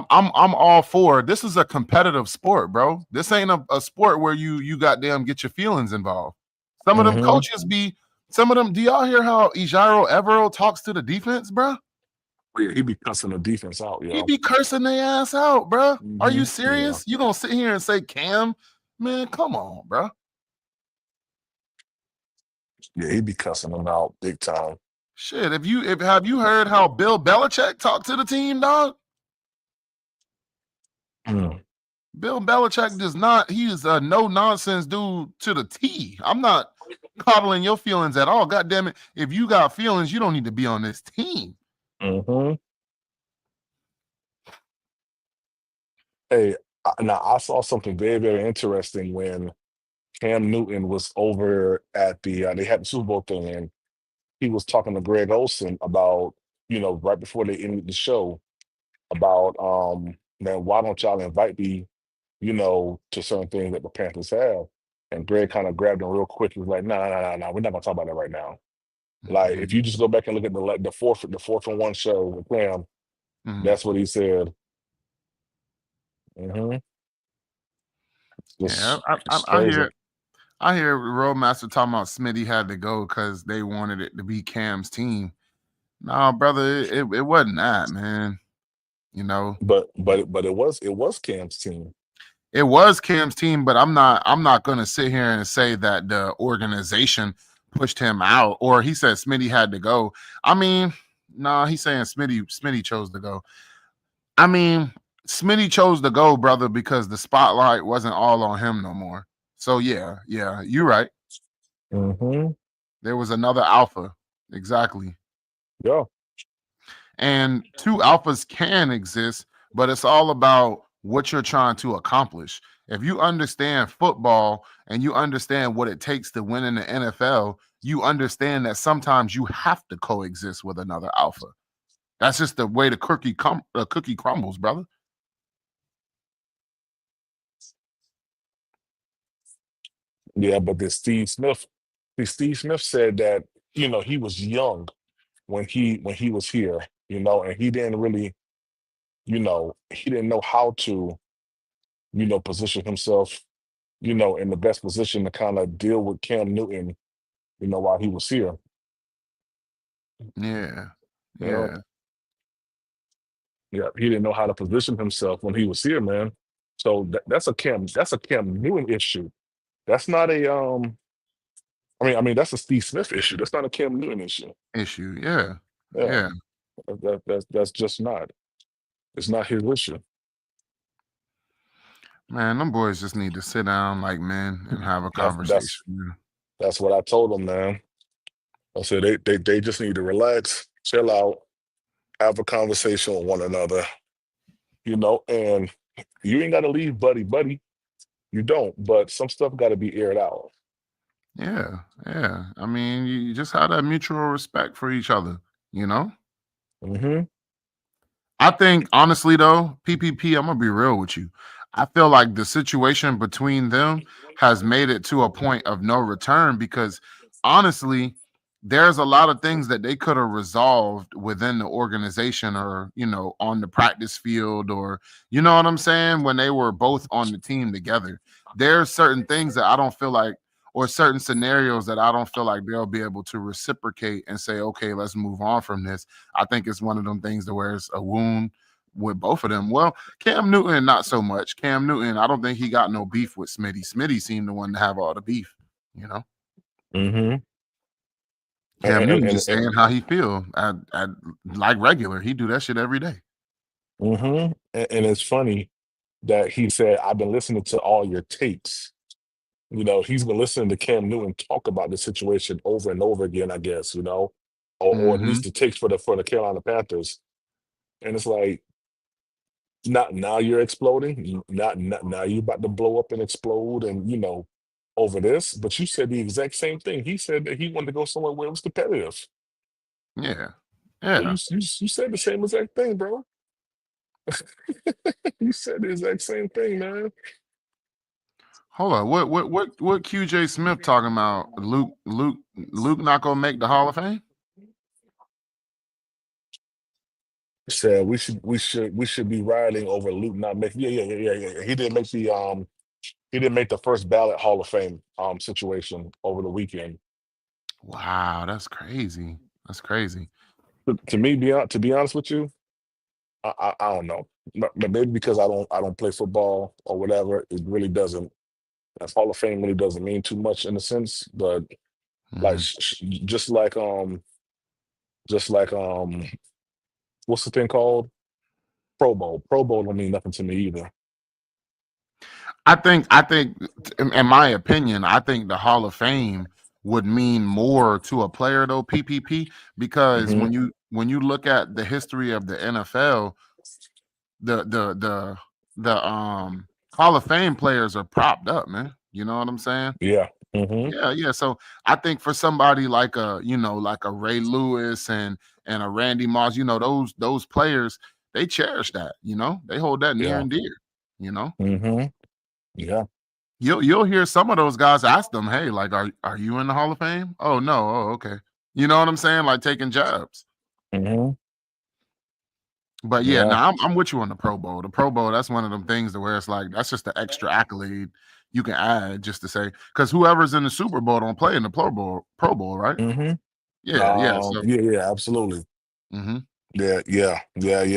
I'm all for. This is a competitive sport, bro. This ain't a sport where you goddamn get your feelings involved. Some of them Mm-hmm. coaches be. Some of them. Do y'all hear how Ijaro Evero talks to the defense, bro? Yeah, he be cussing the defense out, He yo. be cursing their ass out, bro. Are you Mm-hmm. serious? You gonna sit here and say Cam? Man, come on, bro. Yeah, he be cussing them out big time. Shit, have you heard how Bill Belichick talked to the team, dog? Mm. Bill Belichick does not. He is a no nonsense dude to the T. I'm not coddling your feelings at all. God damn it! If you got feelings, you don't need to be on this team. Mm-hmm. Hey, now I saw something very, very interesting when Cam Newton was over at they had the Super Bowl thing, and he was talking to Greg Olson about, right before they ended the show, about, man, why don't y'all invite me, to certain things that the Panthers have? And Greg kind of grabbed him real quick. He was like, no, no, no, no, we're not gonna talk about that right now. Like, if you just go back and look at the fourth and one show with Cam, that's what he said. Mm-hmm. Yeah, It's crazy. I hear Roadmaster talking about Smitty had to go because they wanted it to be Cam's team. No, brother, it wasn't that, man. But it was Cam's team. It was Cam's team, but I'm not gonna sit here and say that the organization pushed him out or he said Smitty had to go. I mean, no, he's saying Smitty chose to go. I mean, Smitty chose to go, brother, because the spotlight wasn't all on him no more. So yeah, you're right. Mm-hmm. There was another alpha. Exactly. Yeah. And two alphas can exist, but it's all about what you're trying to accomplish. If you understand football and you understand what it takes to win in the NFL, you understand that sometimes you have to coexist with another alpha. That's just the way the cookie crumbles, brother. Yeah, but this Steve Smith said that, he was young when he was here, and he didn't really, he didn't know how to, position himself, in the best position to kind of deal with Cam Newton, while he was here. Yeah. You know? Yeah. Yeah, he didn't know how to position himself when he was here, man. So that's a Cam Newton issue. That's not a I mean that's a Steve Smith issue. That's not a Cam Newton issue. Issue. Yeah. Yeah, Yeah. that's just not. It's not his issue. Man, them boys just need to sit down like men and have a That's conversation. that's that's what I told them, man. I said they just need to relax, chill out, have a conversation with one another, and you ain't gotta leave buddy. You don't, but some stuff gotta be aired out. Yeah. Yeah. I mean, you just have that mutual respect for each other, Mm-hmm. I think honestly though, PPP, I'm gonna be real with you. I feel like the situation between them has made it to a point of no return because honestly, there's a lot of things that they could have resolved within the organization or, on the practice field or, you know what I'm saying, when they were both on the team together. There's certain things that I don't feel like or certain scenarios that I don't feel like they'll be able to reciprocate and say, okay, let's move on from this. I think it's one of them things to where it's a wound with both of them. Well, Cam Newton, not so much. Cam Newton, I don't think he got no beef with Smitty. Smitty seemed the one to have all the beef, you know. Mm-hmm. Cam Newton just And saying how he feel at like regular. He do that shit every day. mm-hmm. And it's funny that he said, I've been listening to all your tapes. You know, he's been listening to Cam Newton talk about the situation over and over again, I guess, you know, or at Mm-hmm. least the takes for the Carolina Panthers. And it's like, not now you're exploding. Not now you're about to blow up and explode and, you know, over this. But you said the exact same thing. He said that he wanted to go somewhere where it was competitive. Yeah. So Yeah. you said the same exact thing, bro. You said the exact same thing, man. Hold on. What QJ Smith talking about? Luke not gonna make the Hall of Fame? Said we should be riding over Luke not making. Yeah. He didn't make the first ballot Hall of Fame situation over the weekend. Wow, that's crazy. That's crazy. To be honest with you, I don't know. But maybe because I don't play football or whatever, it really doesn't. That Hall of Fame really doesn't mean too much in a sense. But like just like what's the thing called? Pro Bowl. Pro Bowl don't mean nothing to me either. I think, in my opinion, I think the Hall of Fame would mean more to a player though, PPP, because when you look at the history of the NFL, the Hall of Fame players are propped up, man. You know what I'm saying? Yeah. Yeah. So I think for somebody like a Ray Lewis and a Randy Moss, you know, those players, they cherish that, you know, they hold that near and dear, you know. Yeah. You'll hear some of those guys ask them, hey, like, are you in the Hall of Fame? Oh no, oh okay. You know what I'm saying? Like taking jabs. But yeah, now I'm with you on the Pro Bowl. The Pro Bowl, that's one of them things to where it's like that's just the extra accolade you can add just to say, because whoever's in the Super Bowl don't play in the Pro Bowl, right? Yeah. So, yeah, absolutely. Yeah.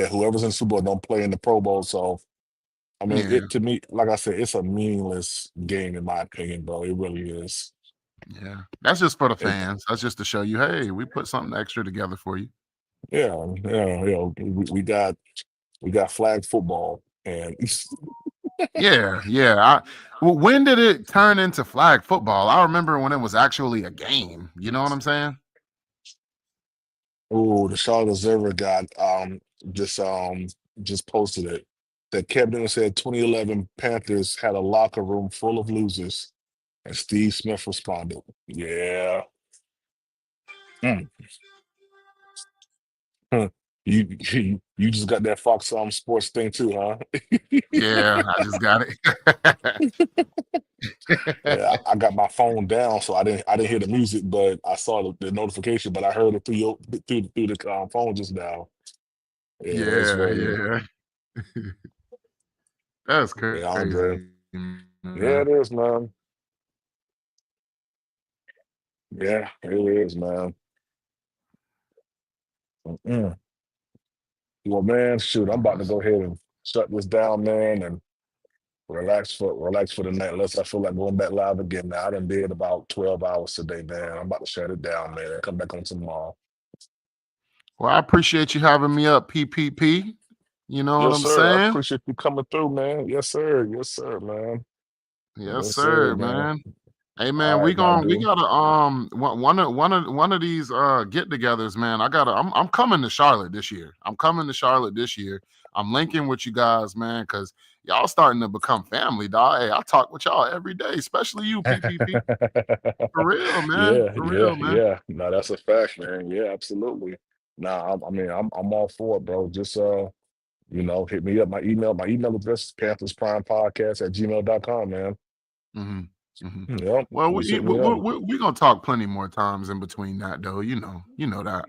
Whoever's in the Super Bowl don't play in the Pro Bowl. So I mean, it to me, like I said, it's a meaningless game in my opinion, bro. It really is. Yeah, that's just for the fans. That's just to show you, hey, we put something extra together for you. Yeah. We got flag football, and yeah. When did it turn into flag football? I remember when it was actually a game. You know what I'm saying? Oh, the Charlotte Observer got just posted it. That Kevin Newton said 2011 Panthers had a locker room full of losers, and Steve Smith responded, "Yeah, Huh. You just got that Fox Sports thing too, huh?" Yeah, I just got it. Yeah, I got my phone down, so I didn't hear the music, but I saw the notification. But I heard it through the phone just now. Yeah, that's funny. Yeah. That's Yeah, crazy. Andre. Yeah, it is, man. Yeah, it is, man. Well, man, shoot, I'm about to go ahead and shut this down, man, and relax for the night. Unless I feel like going back live again. Now I done did about 12 hours today, man. I'm about to shut it down, man, and come back on tomorrow. Well, I appreciate you having me up, PPP. You know what Yes, I'm sir. I saying? appreciate you coming through, man. Yes, sir. Yes, sir, man. Yes, sir, man. Hey, man, All we right, my dude. gotta one of these get-togethers, man. I'm coming to Charlotte this year. I'm linking with you guys, man, because y'all starting to become family, dog. Hey, I talk with y'all every day, especially you, PPP. For real, man. For real, man. Yeah. No, that's a fact, man. Yeah, absolutely. Nah, I'm all for it, bro. Just hit me up. My email address is panthersprimepodcast@gmail.com, man. Yep. Well, Just we hit me up. we gonna talk plenty more times in between that, though. You know that.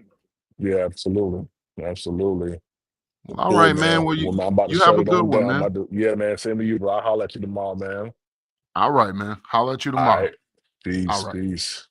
Yeah, absolutely. Absolutely. All Cool, right, man. man. Well, Well, man, I'm about to you have shut a it good on one, down, my man. dude. Yeah, man. Same to you, bro. I'll holler at you tomorrow, man. All right, man. Holler at you All tomorrow. right. Peace. All right. Peace.